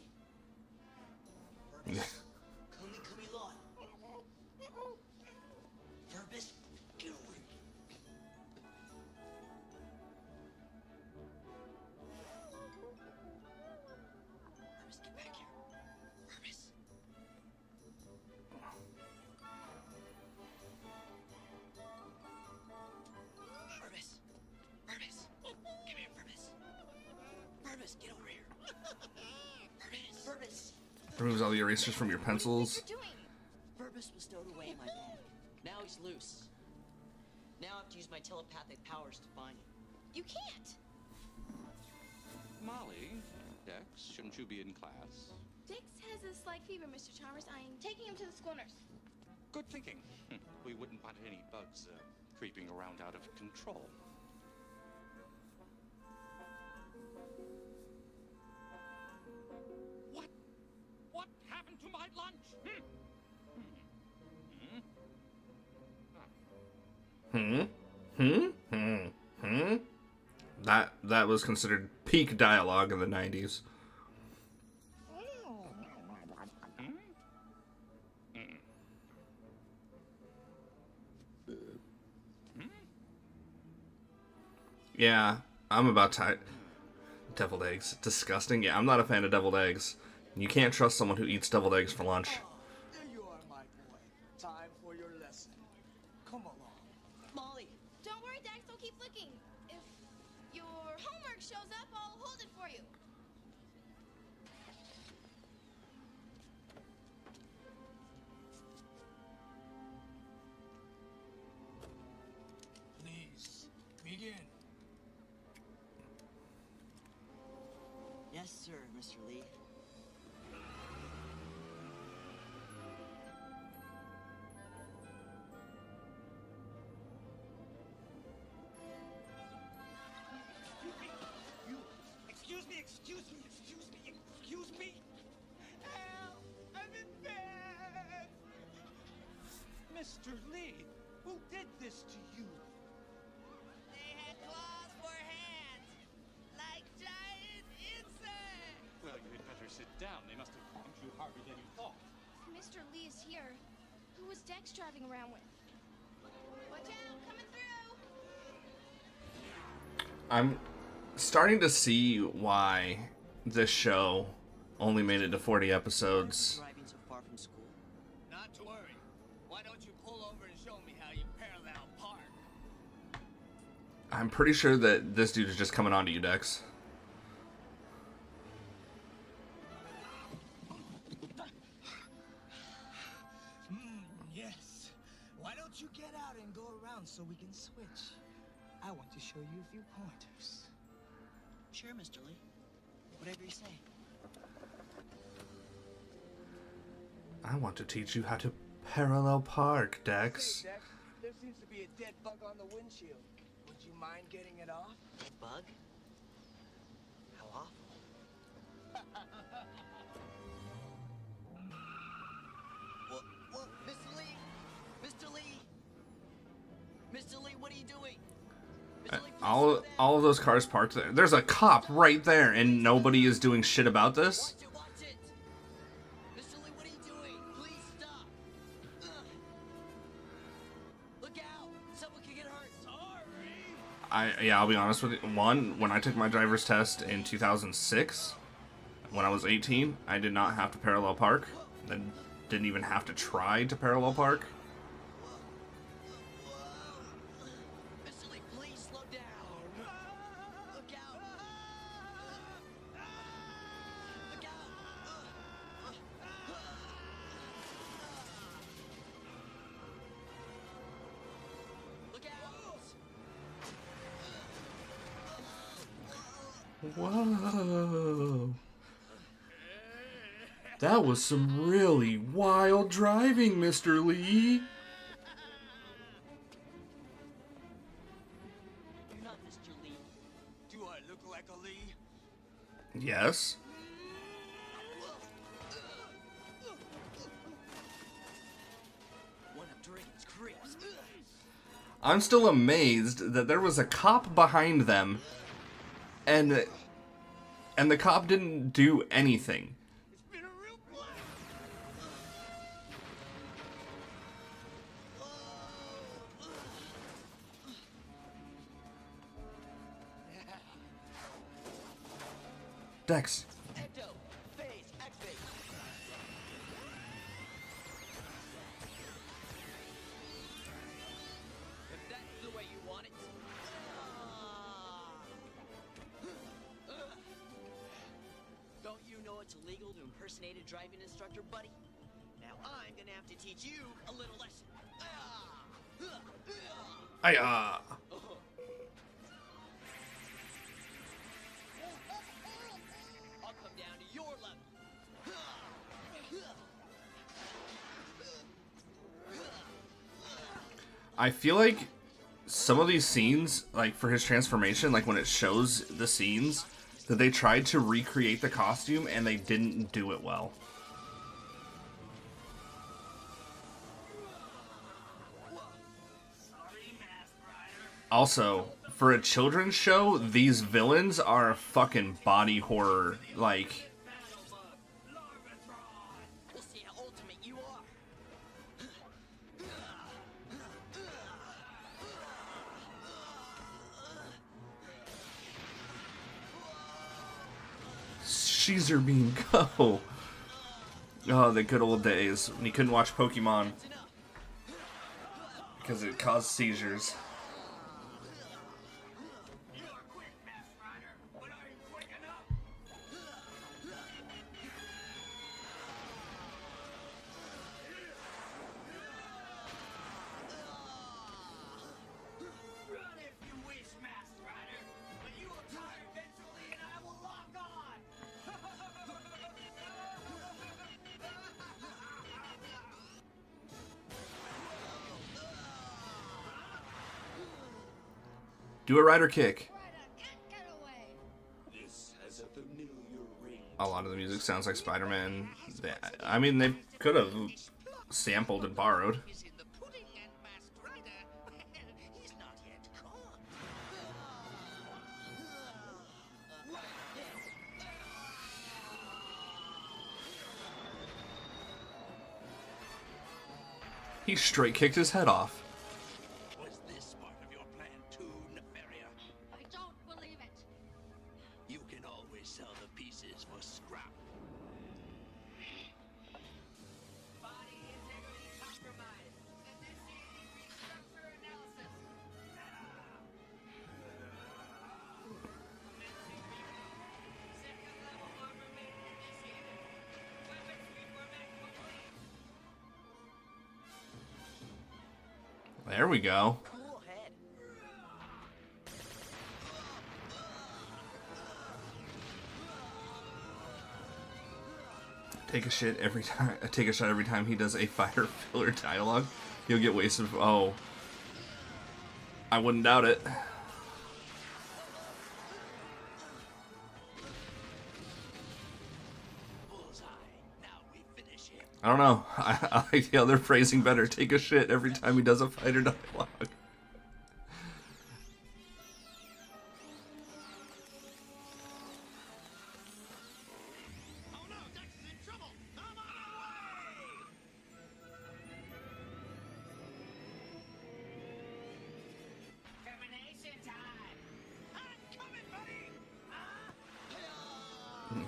Speaker 7: Burbus, get over here. Burbus, get back here. Burbus. Burbus. Burbus. Come here, Burbus. Burbus, get over here. Burbus. Burbus.
Speaker 1: Removes all the erasers from your pencils.
Speaker 7: Burbus was stowed away in my bag. Now he's loose. Now I have to use my telepathic powers to find him.
Speaker 9: You can't.
Speaker 16: Molly, Dex, shouldn't you be in class?
Speaker 9: Dex has a slight fever, Mr. Chalmers. I'm taking him to the school nurse.
Speaker 16: Good thinking. We wouldn't want any bugs creeping around out of control. What happened to my lunch?
Speaker 1: That was considered peak dialogue in the 90s. Yeah, I'm about tired. Deviled eggs. Disgusting. Yeah, I'm not a fan of deviled eggs. You can't trust someone who eats deviled eggs for lunch.
Speaker 21: There you are, my boy. Time for your lesson. Come along.
Speaker 7: Molly!
Speaker 9: Don't worry, Dex. I'll keep looking. If your homework shows up, I'll hold it for you.
Speaker 21: Please, begin.
Speaker 7: Yes, sir, Mr. Lee.
Speaker 4: Excuse me, excuse me, excuse me, excuse me. Help! I'm in bed!
Speaker 16: Mr. Lee, who did this to you?
Speaker 4: They had claws for hands, like giant insects.
Speaker 16: Well, you'd better sit down. They must have harmed you harder than you thought.
Speaker 9: Mr. Lee is here. Who was Dex driving around with? Watch out, coming through!
Speaker 1: I'm starting to see why this show only made it to 40 episodes.
Speaker 7: Driving so far from school.
Speaker 1: I'm pretty sure that this dude is just coming on to you, Dex.
Speaker 21: Yes. Why don't you get out and go around so we can switch? I want to show you a few pointers.
Speaker 7: Sure, Mr. Lee. Whatever you say.
Speaker 1: I want to teach you how to parallel park, Dex.
Speaker 21: Hey, Dex, there seems to be a dead bug on the windshield. Would you mind getting it off?
Speaker 7: A bug? How awful. Whoa, Mr. Lee! Mr. Lee! Mr. Lee, what are you doing?
Speaker 1: All of those cars parked there. There's a cop right there, and nobody is doing shit about this.
Speaker 7: Watch it! Mr. Lee, what are you doing? Please stop! Ugh. Look out! Someone can get hurt. Sorry!
Speaker 1: I'll be honest with you. One, when I took my driver's test in 2006, when I was 18, I did not have to parallel park. I didn't even have to try to parallel park.
Speaker 7: Mr. Lee, please slow down. Look out! Look out! Look out!
Speaker 1: Whoa. That was some really wild driving, Mr. Lee.
Speaker 7: You're not Mr. Lee.
Speaker 21: Do I look like a Lee?
Speaker 1: Yes.
Speaker 7: One of Dragon's creeps.
Speaker 1: I'm still amazed that there was a cop behind them, and the cop didn't do anything. Dex.
Speaker 7: Ecto, phase, activate. If that's the way you want it. Don't you know it's illegal to impersonate a driving instructor, buddy? Now I'm gonna have to teach you a little lesson. I'll come down to your level.
Speaker 1: I feel like some of these scenes, like for his transformation, like when it shows the scenes, that they tried to recreate the costume and they didn't do it well. Also, for a children's show, these villains are fucking body horror. Like,
Speaker 7: We'll see how ultimate you are.
Speaker 1: Caesar beam, go! Oh, the good old days when you couldn't watch Pokemon because it caused seizures. Do a rider kick. A lot of the music sounds like Spider-Man. I mean, they could have sampled and borrowed. He straight kicked his head off.
Speaker 2: Was this part of your plan too, Nefaria?
Speaker 3: I don't believe it.
Speaker 2: You can always sell the pieces for scrap.
Speaker 4: Body integrity compromised. Initiating restructure analysis.
Speaker 1: There we go. Take a shit every time. Take a shot every time he does a fighter filler dialogue. He'll get wasted. Oh, I wouldn't doubt it. I don't know. I like the other phrasing better. Take a shit every time he does a fighter dialogue.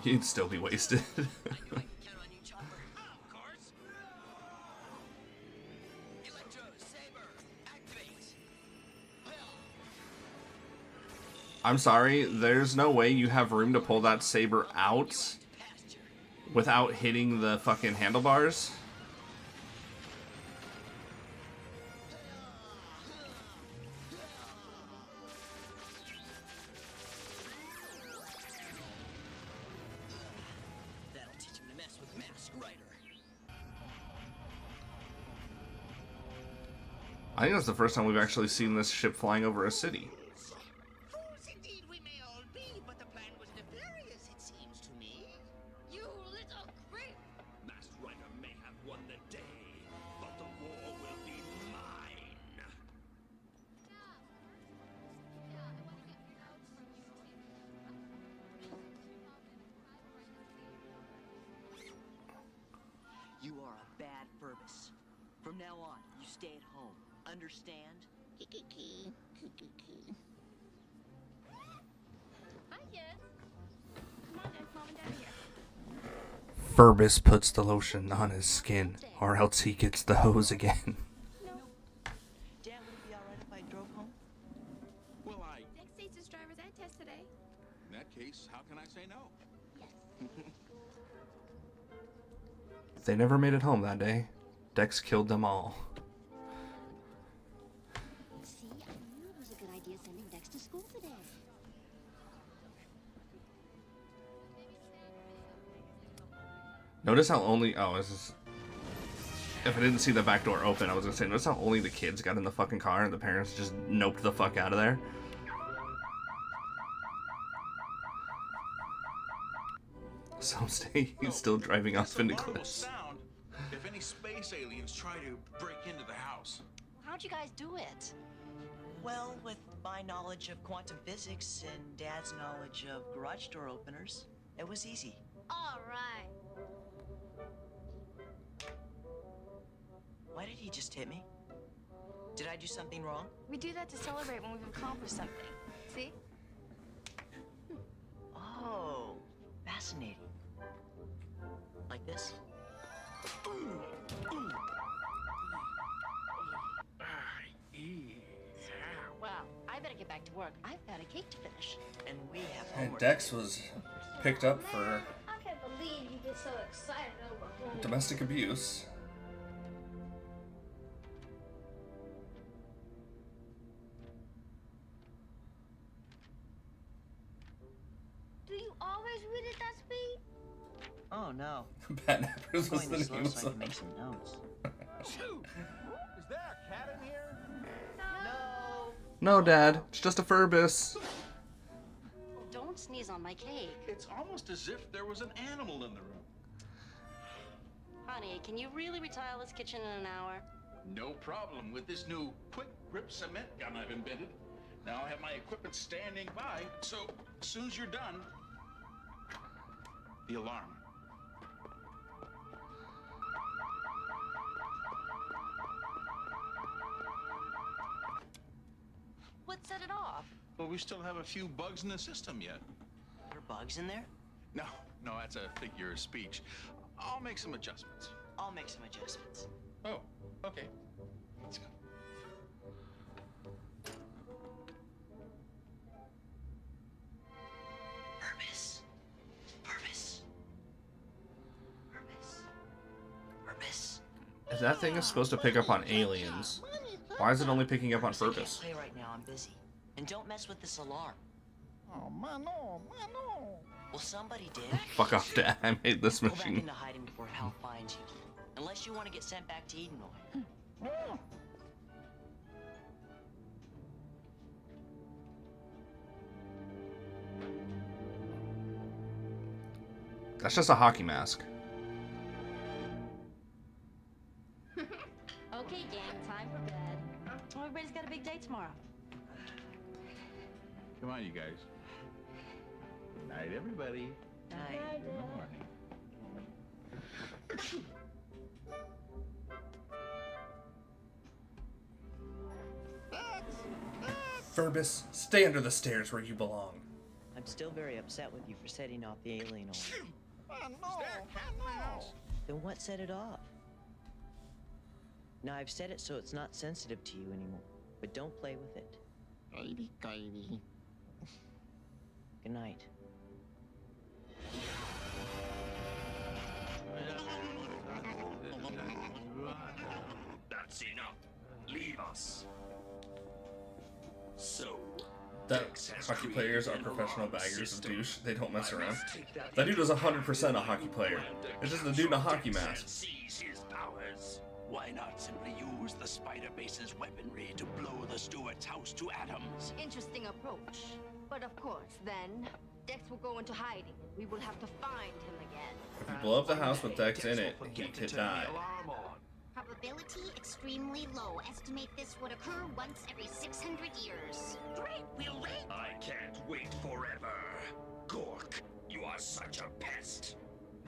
Speaker 1: He'd still be wasted. I'm sorry, there's no way you have room to pull that saber out without hitting the fucking handlebars.
Speaker 7: That'll teach him to mess with Mask Rider.
Speaker 1: I think that's the first time we've actually seen this ship flying over a city.
Speaker 7: You are a bad Furbus. From now on, you stay at home. Understand?
Speaker 9: Hi, kids. Come on, Dex. Mom and Dad are here.
Speaker 1: Furbus puts the lotion on his skin, or else he gets the hose again.
Speaker 7: Dad, would it be alright if I drove home?
Speaker 14: Well,
Speaker 9: Dex takes his driver's ed test today.
Speaker 14: in that case, how can I say no?
Speaker 1: They never made it home that day. Dex killed them all.
Speaker 20: See, I knew it was a good idea sending Dex to school today.
Speaker 1: Notice how only... Oh, this is... If I didn't see the back door open, I was gonna say, notice how only the kids got in the fucking car and the parents just noped the fuck out of there? Someday he's still driving off into cliffs.
Speaker 18: Sound if any space aliens try to break into the house.
Speaker 20: How'd you guys do it?
Speaker 7: Well, with my knowledge of quantum physics and Dad's knowledge of garage door openers, it was easy.
Speaker 3: All right.
Speaker 7: Why did he just hit me? Did I do something wrong?
Speaker 9: We do that to celebrate when we've accomplished something. See?
Speaker 7: Oh, fascinating. Like this?
Speaker 20: Well, I better get back to work. I've got a cake to finish.
Speaker 7: And we have
Speaker 1: And
Speaker 7: homework.
Speaker 1: Dex was picked up for
Speaker 3: I can't believe you get so excited over home.
Speaker 1: domestic abuse.
Speaker 3: Do you always read at that speed?
Speaker 7: Oh no.
Speaker 1: Batnappers was
Speaker 7: Going
Speaker 1: the
Speaker 7: this slow
Speaker 1: name of
Speaker 7: so I can make some notes.
Speaker 18: Shoot! Is there a cat in here?
Speaker 7: No.
Speaker 1: No, Dad. It's just a Furbus.
Speaker 20: Don't sneeze on my cake.
Speaker 18: It's almost as if there was an animal in the room.
Speaker 20: Honey, can you really retile this kitchen in an hour?
Speaker 18: No problem with this new quick grip cement gun I've invented. Now I have my equipment standing by, so as soon as you're done, the alarm.
Speaker 20: What set it off?
Speaker 18: Well, we still have a few bugs in the system yet.
Speaker 7: There are bugs in there?
Speaker 18: No, that's a figure of speech. I'll make some adjustments.
Speaker 7: I'll make some adjustments.
Speaker 18: Oh, okay. Let's go.
Speaker 7: Furbus. Furbus. Furbus. Furbus.
Speaker 1: If that thing is supposed to pick up on aliens, Why is it only picking up on
Speaker 7: I can't
Speaker 1: Furbus?
Speaker 7: play right now. I'm busy. And don't mess with this alarm.
Speaker 21: Oh, man, no, man, no.
Speaker 7: Well, somebody did.
Speaker 1: Fuck off, Dad. I made this
Speaker 7: Go back
Speaker 1: machine.
Speaker 7: into hiding before Hal finds you. Unless you want to get sent back to Edenoi.
Speaker 1: That's just a hockey mask.
Speaker 20: Okay, gang, time for bed. Everybody's got a big day tomorrow.
Speaker 18: Come on, you guys. Good night, everybody.
Speaker 7: Night.
Speaker 18: Good morning.
Speaker 1: Furbus, stay under the stairs where you belong.
Speaker 7: I'm still very upset with you for setting off the alien alarm.
Speaker 21: Man, no, man, no.
Speaker 7: Then what set it off? Now I've set it so it's not sensitive to you anymore. But don't play with it.
Speaker 21: Kitty.
Speaker 7: Good night.
Speaker 2: That's enough. Leave us. So,
Speaker 1: That hockey players are professional baggers of douche. They don't mess around. That dude was 100% a hockey player. It's just the dude in a hockey mask.
Speaker 2: seize his powers. Why not simply use the spider base's weaponry to blow the Stewart's house to atoms?
Speaker 19: Interesting approach. But of course, then, Dex will go into hiding. We will have to find him again.
Speaker 1: If you blow up the house with Dex in it, he could die.
Speaker 15: Probability extremely low. Estimate this would occur once every 600 years.
Speaker 2: Great, we'll wait. I can't wait forever. Gork, you are such a pest.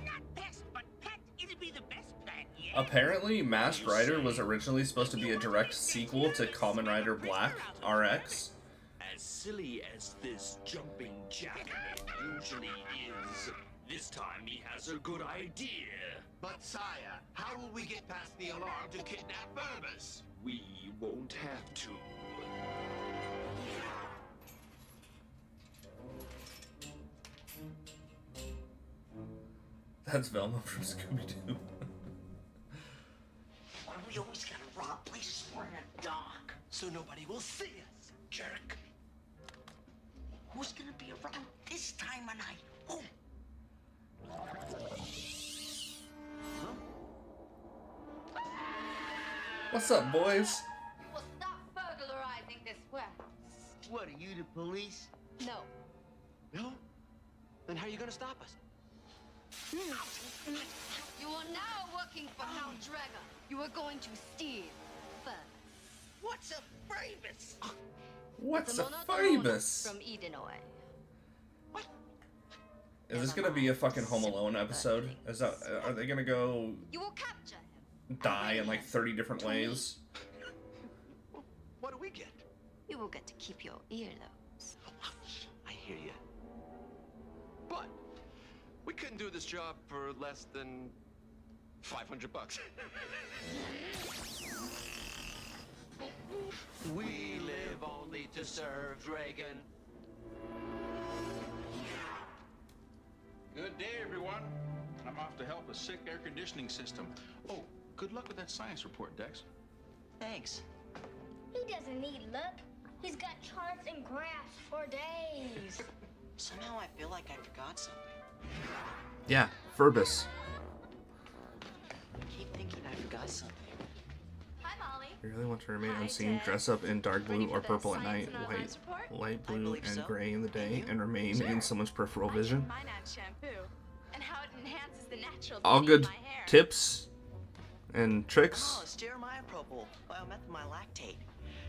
Speaker 4: Not pest, but pet. It'll be the best plan yet.
Speaker 1: Apparently, Masked Rider was originally supposed to be a direct sequel to Kamen Rider Black RX.
Speaker 2: As silly as this jumping jack usually is, this time he has a good idea.
Speaker 10: But sire, how will we get past the alarm to kidnap Furbus?
Speaker 2: We won't have to.
Speaker 1: That's Velma from Scooby-Doo.
Speaker 10: Why do we always gotta rob places we're in the dark? So nobody will see us, jerk. Who's gonna be around this time of night? Who?
Speaker 1: What's up, boys?
Speaker 19: We'll stop burglarizing this warehouse.
Speaker 10: What, are you the police?
Speaker 19: No.
Speaker 10: No? Then how are you gonna stop us?
Speaker 19: You are now working for Count Draga. You are going to steal first.
Speaker 10: What's a Furbus?
Speaker 1: What's a
Speaker 19: Monotomono
Speaker 1: Furbus?
Speaker 19: from Edenoi.
Speaker 1: Is this gonna be a fucking Home Alone episode? Is that? Are they gonna go
Speaker 19: You will capture him.
Speaker 1: die in like 30 different ways?
Speaker 10: What do we get?
Speaker 19: You will get to keep your earlobes.
Speaker 10: I hear you. But we couldn't do this job for less than $500. We live only to serve Dragon.
Speaker 18: Good day, everyone. I'm off to help a sick air conditioning system. Oh, good luck with that science report, Dex.
Speaker 7: Thanks.
Speaker 3: He doesn't need luck. He's got charts and graphs for days.
Speaker 7: Somehow I feel like I forgot something.
Speaker 1: Yeah, Furbus.
Speaker 7: I keep thinking I forgot something.
Speaker 9: Hi, Molly.
Speaker 1: You really want to remain unseen? Dress up in dark blue or purple at night, light blue and gray in the day, and remain in someone's peripheral vision.
Speaker 9: Mine adds shampoo, and how it enhances the natural
Speaker 1: All
Speaker 9: beauty of
Speaker 1: good
Speaker 9: my hair.
Speaker 1: tips and tricks.
Speaker 7: Oh, stearomyopropyl biomethylmalactate.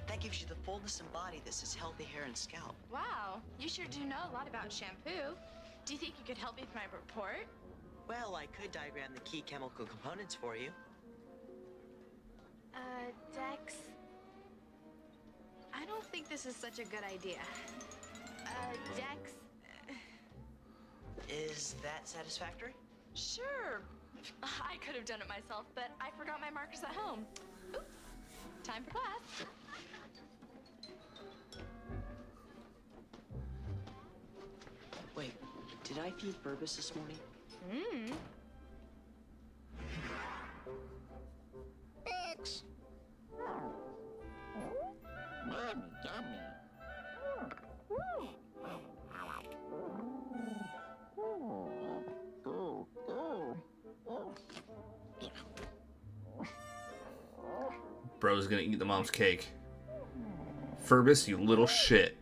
Speaker 7: That gives you the fullness and body that says healthy hair and scalp.
Speaker 9: Wow, you sure do know a lot about shampoo. Do you think you could help me with my report?
Speaker 7: Well, I could diagram the key chemical components for you.
Speaker 9: Dex, I don't think this is such a good idea. Dex,
Speaker 7: Is that satisfactory?
Speaker 9: sure. I could have done it myself, but I forgot my markers at home. Oops. Time for class.
Speaker 7: Wait, did I feed Furbus this morning?
Speaker 9: Mmm.
Speaker 21: X.
Speaker 1: Bro's gonna eat the mom's cake. Furbus, you little shit.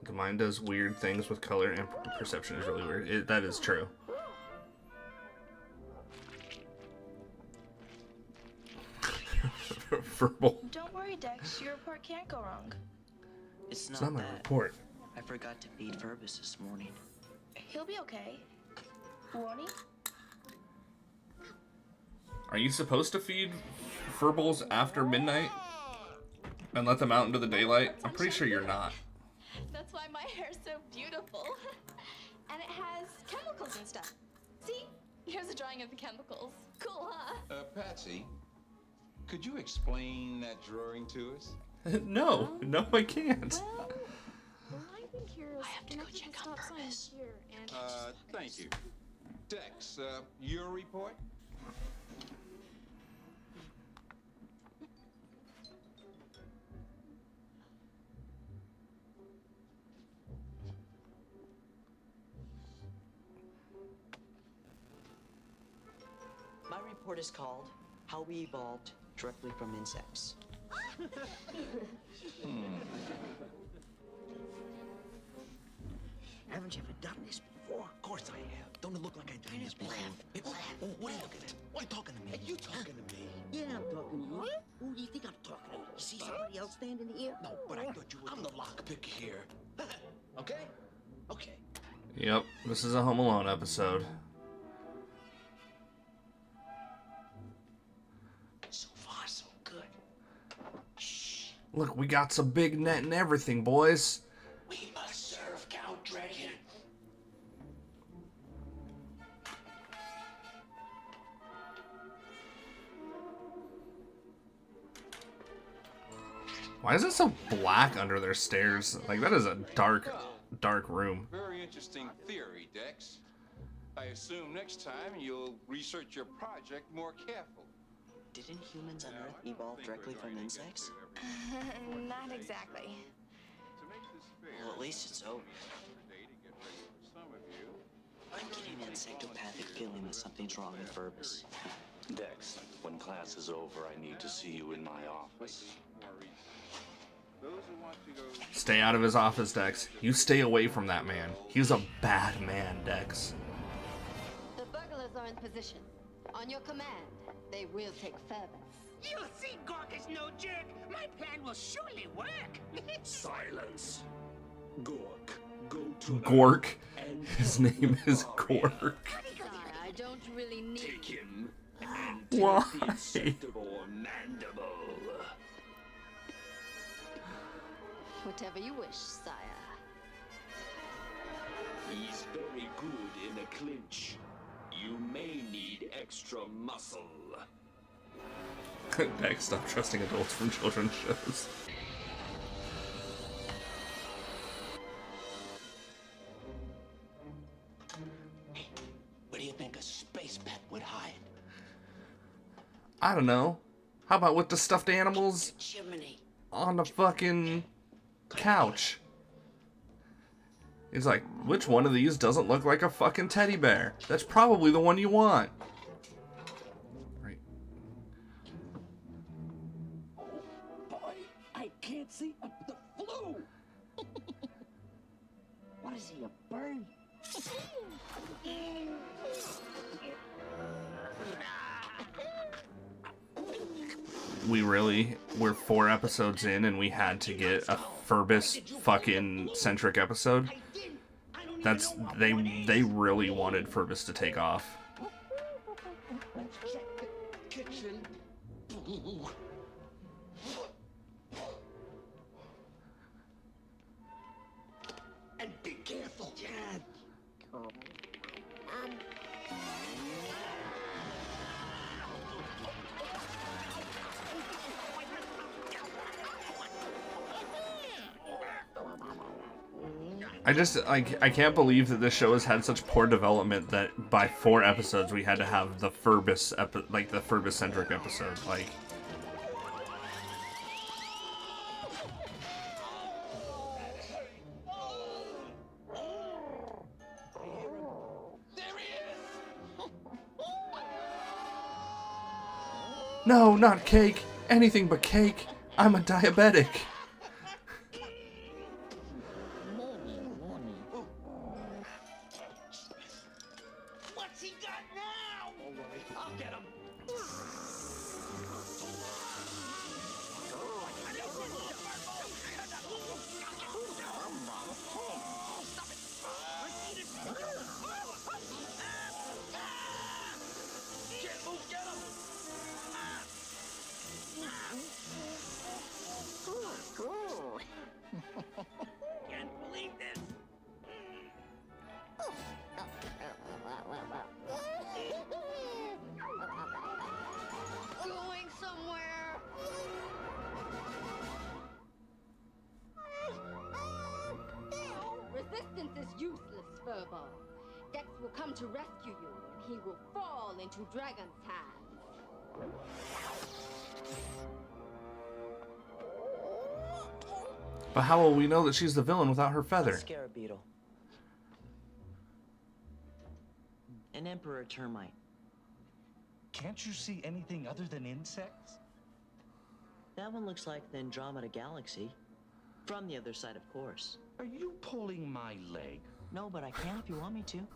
Speaker 1: The mind does weird things with color, and perception is really weird. That is true. Verbal.
Speaker 6: Don't worry, Dex. Your report can't go wrong.
Speaker 7: It's
Speaker 1: It's not my
Speaker 7: that.
Speaker 1: report.
Speaker 7: I forgot to feed Furbus this morning.
Speaker 6: He'll be okay. Won't he?
Speaker 1: Are you supposed to feed Furbals after midnight and let them out into the daylight? I'm pretty sure you're not.
Speaker 9: That's why my hair's so beautiful. And it has chemicals and stuff. See? Here's a drawing of the chemicals. Cool, huh?
Speaker 14: Patsy, could you explain that drawing to us?
Speaker 1: No, I can't.
Speaker 9: I think you're I have to go check out Furbus.
Speaker 14: Thank you. Dex, your report?
Speaker 7: My report is called How We Evolved Directly from Insects.
Speaker 10: Haven't you ever done this before? Of course I have. Don't it look like I've done this before? Oh, what are you looking at? Why are you talking to me? Are you talking to me? Yeah, I'm talking to you. Who do you think I'm talking to? You see somebody else standing here? No, but I thought you were. I'm the lockpicker here. Okay? Okay.
Speaker 1: Yep, this is a Home Alone episode.
Speaker 10: So far, so good. Shh.
Speaker 1: Look, we got some big net and everything, boys.
Speaker 10: We must serve Count Dragon.
Speaker 1: Why is it so black under their stairs? Like, that is a dark room.
Speaker 14: Very interesting theory, Dex. I assume next time you'll research your project more carefully.
Speaker 7: Didn't humans on Earth evolve directly from insects?
Speaker 9: Not exactly.
Speaker 7: Well, at least it's over. I'm getting an insectopathic feeling that something's wrong with Furbus.
Speaker 2: Dex, when class is over, I need to see you in my office.
Speaker 1: Stay out of his office, Dex. You stay away from that man. He's a bad man, Dex.
Speaker 19: The burglars are in position. On your command, they will take Furbus.
Speaker 10: You'll see Gork is no jerk. My plan will surely work.
Speaker 2: Silence. Gork, go to
Speaker 1: Gork. His name is Gork.
Speaker 19: I don't really need.
Speaker 2: Take him and take
Speaker 1: Why?
Speaker 2: the insectivore mandible.
Speaker 19: Whatever you wish, sire.
Speaker 2: He's very good in a clinch. You may need extra muscle.
Speaker 1: Dex, stop trusting adults from children's shows.
Speaker 10: Where do you think a space pet would hide?
Speaker 1: I don't know. How about with the stuffed animals
Speaker 10: Chimney.
Speaker 1: on the fucking couch? He's like, which one of these doesn't look like a fucking teddy bear? That's probably the one you want. Right.
Speaker 10: Boy, I can't see up the flue. What is he, a bird?
Speaker 1: We're 4 episodes in and we had to get a Furbus fucking centric episode. They really wanted Furbus to take off.
Speaker 10: Let's check the kitchen. And be careful. Yeah.
Speaker 1: I can't believe that this show has had such poor development that by 4 episodes we had to have the Furbus the Furbus centric episode. Like, No, not cake. Anything but cake. I'm a diabetic.
Speaker 10: What's he got now? All right, I'll get him. Can't move, get him. Can't believe this.
Speaker 19: Going somewhere. Resistance is useless, Furball. Dex will come to rescue you, and he will fall into Dragon's hands.
Speaker 1: But how will we know that she's the villain without her feather?
Speaker 7: Scarab beetle. An emperor termite.
Speaker 10: Can't you see anything other than insects?
Speaker 7: That one looks like the Andromeda Galaxy. From the other side, of course.
Speaker 10: Are you pulling my leg?
Speaker 7: No, but I can if you want me to.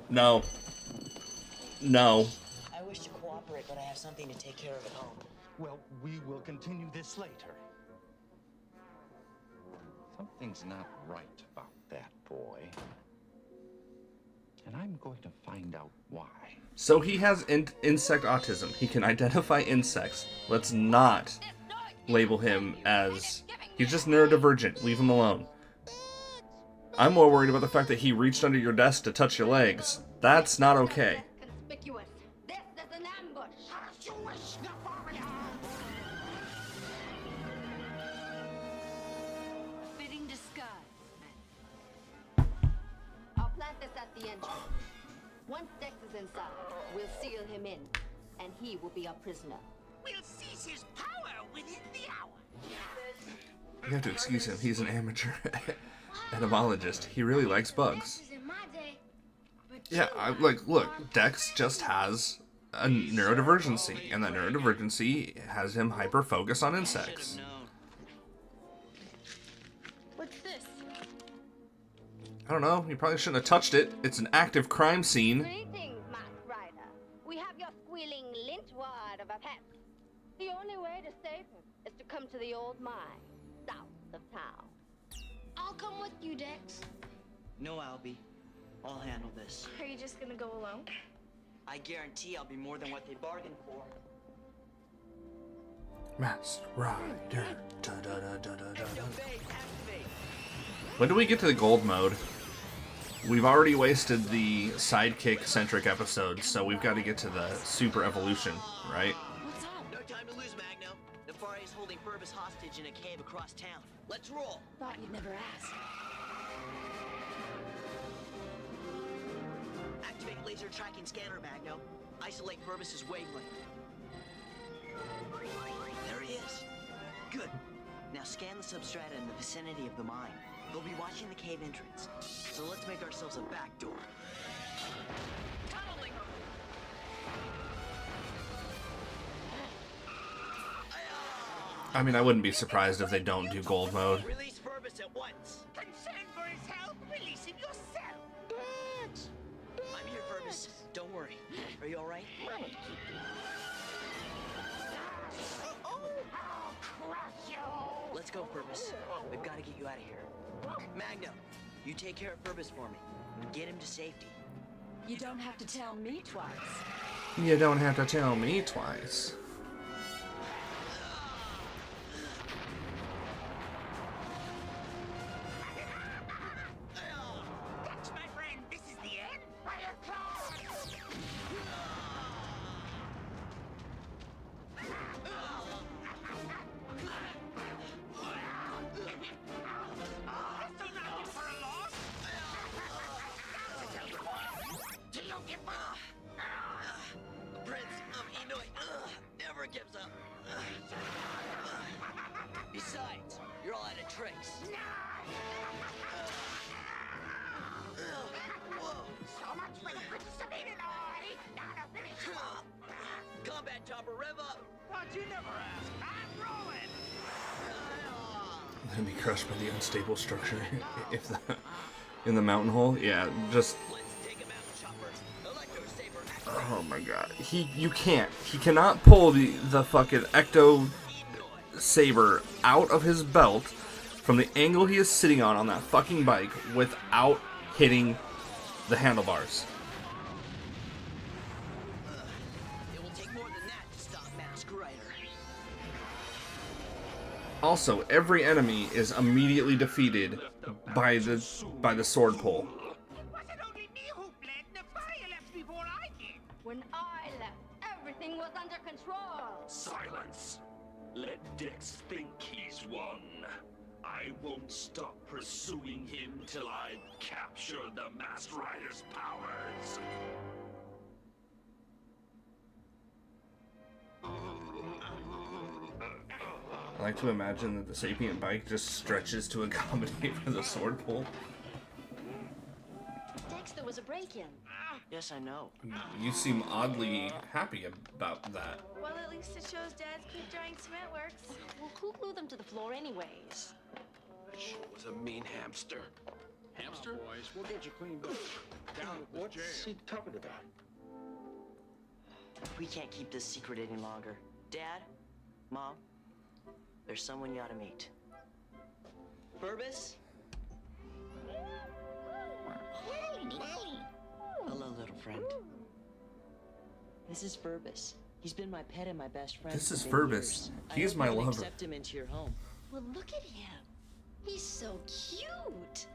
Speaker 1: No. No.
Speaker 7: I wish to cooperate, but I have something to take care of at home.
Speaker 10: Well, we will continue this later. Something's not right about that boy. And I'm going to find out why.
Speaker 1: So he has insect autism. He can identify insects. Let's not label him as... He's just neurodivergent. Leave him alone. I'm more worried about the fact that he reached under your desk to touch your legs. That's not okay.
Speaker 19: Conspicuous. This is an ambush.
Speaker 11: Fitting disguise.
Speaker 19: I'll plant this at the entrance. Once Dex is inside, we'll seal him in, and he will be our prisoner.
Speaker 4: We'll seize his power within the hour.
Speaker 1: You have to excuse him. He's an amateur entomologist. He really likes bugs. Yeah, look, Dex just has a neurodivergency, and that neurodivergency has him hyper-focus on insects.
Speaker 9: What's this?
Speaker 1: I don't know, you probably shouldn't have touched it. It's an active crime scene.
Speaker 3: Greetings, Masked Rider. We have your squealing lintwad of a pet. The only way to save him is to come to the old mine, south of town.
Speaker 15: I'll come with you, Dex.
Speaker 7: No, Albie. I'll handle this.
Speaker 9: Are you just gonna go alone?
Speaker 7: I guarantee I'll be more than what they bargained for.
Speaker 1: Masked Rider. When do we get to the gold mode? We've already wasted the sidekick-centric episodes, so we've got to get to the super evolution, right?
Speaker 7: What's up? No time to lose, Magno. Nefari's holding Purvis hostage in a cave across town. Let's roll.
Speaker 11: Thought you'd never ask.
Speaker 7: Activate laser tracking scanner, Magno. Isolate Purvis's wavelength. There he is. Good. Now scan the substrata in the vicinity of the mine. They'll be watching the cave entrance. So let's make ourselves a back door.
Speaker 4: Tunneling.
Speaker 1: I mean, I wouldn't be surprised if they don't do gold mode.
Speaker 7: Release Purvis at once.
Speaker 4: Concerned for his health? Release him yourself.
Speaker 7: I'm here, Purvis. Don't worry. Are you all right? Let's go, Purvis. We've got to get you out of here. Magno, you take care of Purvis for me. Get him to safety.
Speaker 11: You don't have to tell me twice.
Speaker 1: You don't have to tell me twice.
Speaker 4: That's my friend. This is the end.
Speaker 7: Prince of Enoy never gives up. Besides, you're all out of tricks.
Speaker 4: So much for the Princess of Enoy.
Speaker 7: chopper, rev up.
Speaker 4: Why'd you never ask? I'm rolling.
Speaker 1: Then be crushed by the unstable structure if the, in the mountain hole. Yeah, just. Oh my god. You cannot pull the fucking Ecto Saber out of his belt from the angle he is sitting on that fucking bike without hitting the handlebars.
Speaker 7: It will take more than that to stop Mask Rider.
Speaker 1: Also, every enemy is immediately defeated by the sword pull.
Speaker 3: When I left, everything was under control.
Speaker 2: Silence. Let Dex think he's won. I won't stop pursuing him till I capture the Masked Rider's powers.
Speaker 1: I like to imagine that the sapient bike just stretches to accommodate for the sword pull.
Speaker 19: Dex, there was a break-in.
Speaker 7: Yes, I know.
Speaker 1: You seem oddly happy about that.
Speaker 9: Well, at least it shows Dad's quick drying cement works.
Speaker 19: Well, who glued them to the floor anyways?
Speaker 10: That sure was a mean hamster.
Speaker 18: Hamster?
Speaker 10: Boys, we'll get you cleaned up. Down at the jail. What's he talking about?
Speaker 7: We can't keep this secret any longer. Dad, Mom, there's someone you ought to meet. Furbus? Hello, little friend. This is Furbus. He's been my pet and my best friend.
Speaker 1: This is
Speaker 7: for
Speaker 1: Furbus.
Speaker 7: years.
Speaker 1: He's
Speaker 7: I
Speaker 1: my
Speaker 7: hope you'll
Speaker 1: lover.
Speaker 7: Accept him into your home.
Speaker 19: Well, look at him. He's so cute.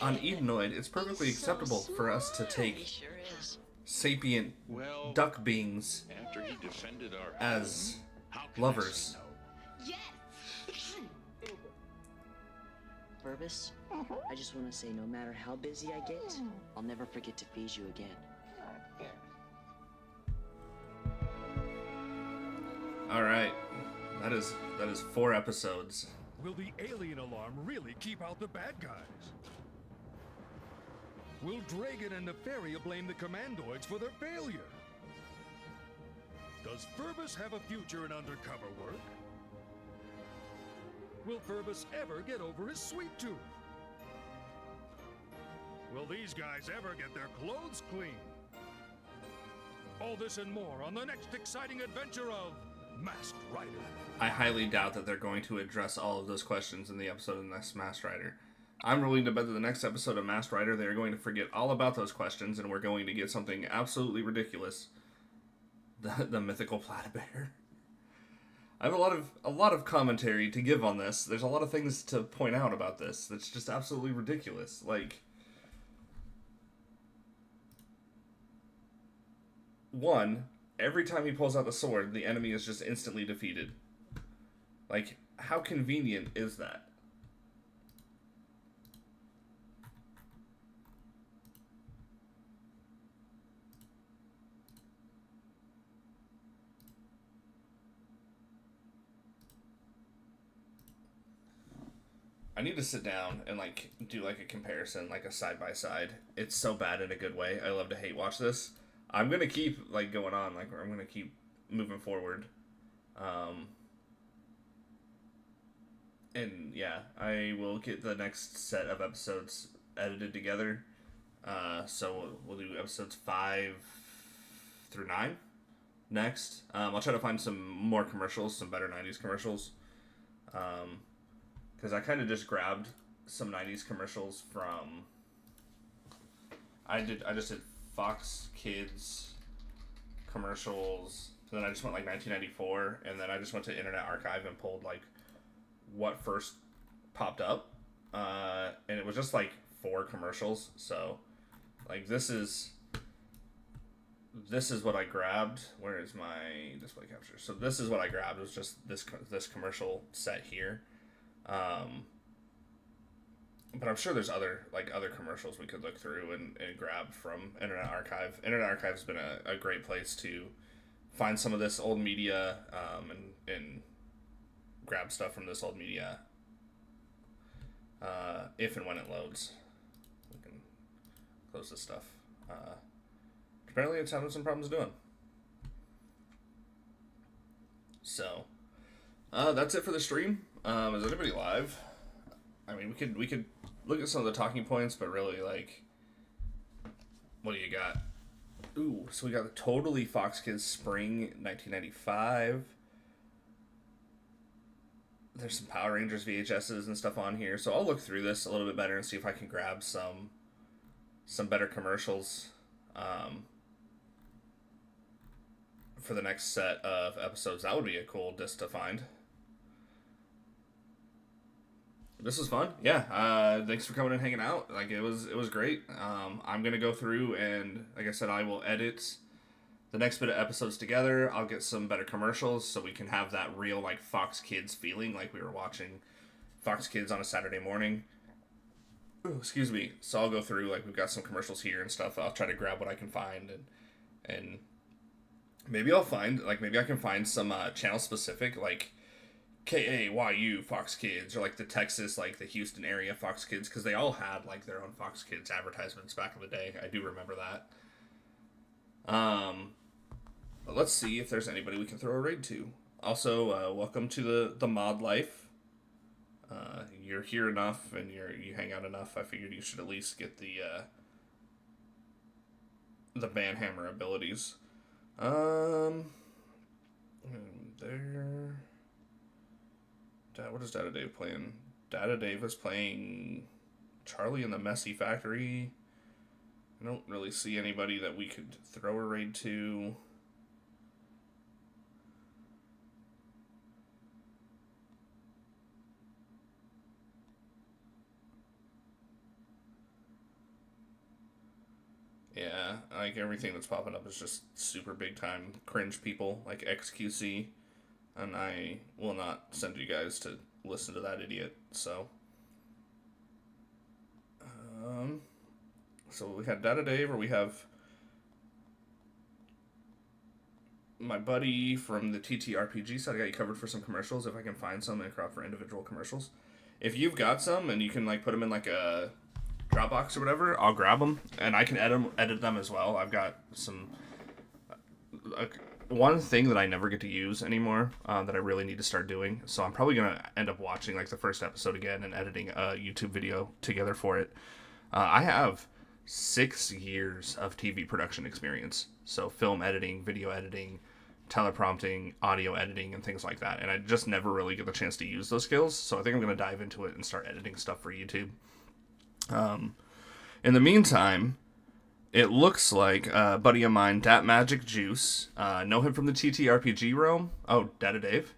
Speaker 1: On Edenoid, it's perfectly acceptable for us to take sapient duck beings
Speaker 18: After he defended our
Speaker 1: as
Speaker 18: home, how can I
Speaker 1: lovers.
Speaker 18: say no?
Speaker 7: Furbus, I just want to say no matter how busy I get, I'll never forget to feed you again.
Speaker 1: All right, that is 4 episodes.
Speaker 13: Will the alien alarm really keep out the bad guys? Will Dragon and Nefaria blame the Commandoids for their failure? Does Furbus have a future in undercover work? Will Furbus ever get over his sweet tooth? Will these guys ever get their clothes clean? All this and more on the next exciting adventure of Masked Rider.
Speaker 1: I highly doubt that they're going to address all of those questions in the episode of the next Masked Rider. I'm willing to bet that the next episode of Masked Rider, they are going to forget all about those questions, and we're going to get something absolutely ridiculous. The mythical platybear. I have a lot of commentary to give on this. There's a lot of things to point out about this that's just absolutely ridiculous. Like, one, every time he pulls out the sword, the enemy is just instantly defeated. Like, how convenient is that? I need to sit down and, like, do, like, a comparison, like, a side-by-side. It's so bad in a good way. I love to hate watch this. I'm gonna keep, like, going on. Like, I'm gonna keep moving forward. And, yeah, I will get the next set of episodes edited together. So we'll do episodes 5 through 9 next. I'll try to find some more commercials, some better 90s commercials. Because I kind of just grabbed some 90s commercials from... I just did Fox Kids commercials. Then I just went, like, 1994. And then I just went to Internet Archive and pulled, like, what first popped up. And it was just, like, 4 commercials. So, like, this is what I grabbed. Where is my display capture? So this is what I grabbed. It was just this commercial set here. But I'm sure there's other commercials we could look through and grab from Internet Archive. Internet Archive has been a great place to find some of this old media and grab stuff from this old media if and when it loads. We can close this stuff. Apparently it's having some problems doing. So, that's it for the stream. Is anybody live? I mean, we could look at some of the talking points, but really, like, what do you got? Ooh, so we got the Totally Fox Kids Spring 1995. There's some Power Rangers VHSs and stuff on here, so I'll look through this a little bit better and see if I can grab some better commercials for the next set of episodes. That would be a cool disc to find. This was fun. Yeah. Thanks for coming and hanging out. Like, it was great. I'm gonna go through and, like I said, I will edit the next bit of episodes together. I'll get some better commercials so we can have that real, like, Fox Kids feeling, like we were watching Fox Kids on a Saturday morning. Ooh, excuse me. So I'll go through, like, we've got some commercials here and stuff. I'll try to grab what I can find, and maybe I'll find, like, maybe I can find some channel specific, like KAYU Fox Kids, or like the Texas, like the Houston area Fox Kids, because they all had like their own Fox Kids advertisements back in the day. I do remember that. But let's see if there's anybody we can throw a raid to. Also, welcome to the mod life. You're here enough and you hang out enough. I figured you should at least get the Banhammer abilities. There. What is Data Dave playing? Data Dave is playing Charlie and the Messy Factory. I don't really see anybody that we could throw a raid to. Yeah, like everything that's popping up is just super big time cringe people like XQC. And I will not send you guys to listen to that idiot, so. So we had Data Dave, or we have my buddy from the TTRPG side. I got you covered for some commercials, if I can find some and crop for individual commercials. If you've got some and you can like put them in like a Dropbox or whatever, I'll grab them, and I can edit them as well. I've got some... one thing that I never get to use anymore that I really need to start doing. So I'm probably going to end up watching like the first episode again and editing a YouTube video together for it. I have 6 years of TV production experience. So film editing, video editing, teleprompting, audio editing, and things like that. And I just never really get the chance to use those skills. So I think I'm going to dive into it and start editing stuff for YouTube. In the meantime... it looks like a buddy of mine, Dat Magic Juice. Know him from the TTRPG realm. Oh, Data Dave?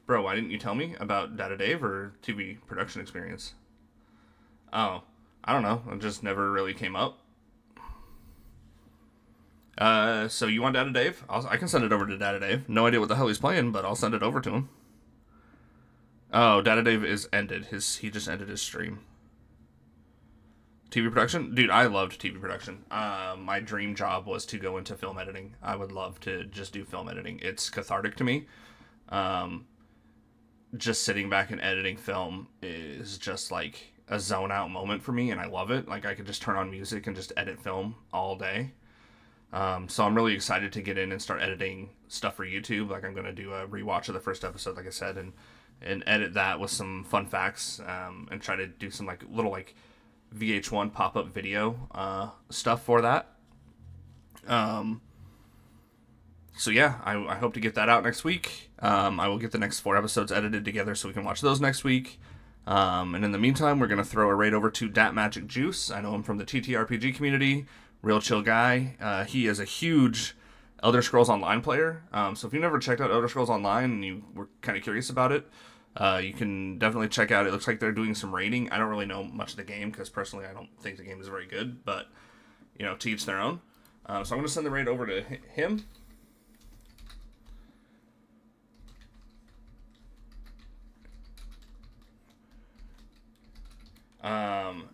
Speaker 1: Bro, why didn't you tell me about Data Dave or TV production experience? Oh, I don't know. It just never really came up. So you want Data Dave? I can send it over to Data Dave. No idea what the hell he's playing, but I'll send it over to him. Oh, Data Dave is ended. He just ended his stream. TV production? Dude, I loved TV production. My dream job was to go into film editing. I would love to just do film editing. It's cathartic to me. Just sitting back and editing film is just like a zone out moment for me, and I love it. Like, I could just turn on music and just edit film all day. So I'm really excited to get in and start editing stuff for YouTube. Like, I'm going to do a rewatch of the first episode, like I said, and edit that with some fun facts, and try to do some like little like VH1 pop-up video stuff for that. So yeah, I hope to get that out next week. I will get the next 4 episodes edited together so we can watch those next week. And in the meantime, we're going to throw a raid over to Dat Magic Juice. I know him from the TTRPG community. Real chill guy. He is a huge Elder Scrolls Online player. So if you've never checked out Elder Scrolls Online and you were kind of curious about it, you can definitely check out. It looks like they're doing some raiding. I don't really know much of the game because personally I don't think the game is very good, but you know, to each their own. So I'm going to send the raid over to him.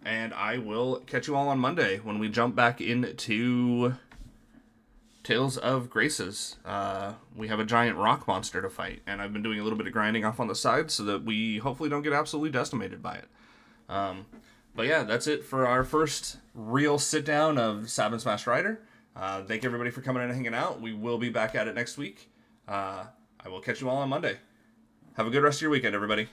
Speaker 1: And I will catch you all on Monday when we jump back into Tales of Graces. We have a giant rock monster to fight, and I've been doing a little bit of grinding off on the side so that we hopefully don't get absolutely decimated by it. But yeah, that's it for our first real sit-down of Saban Smash Rider. Thank everybody for coming in and hanging out. We will be back at it next week. I I will catch you all on Monday. Have a good rest of your weekend, everybody.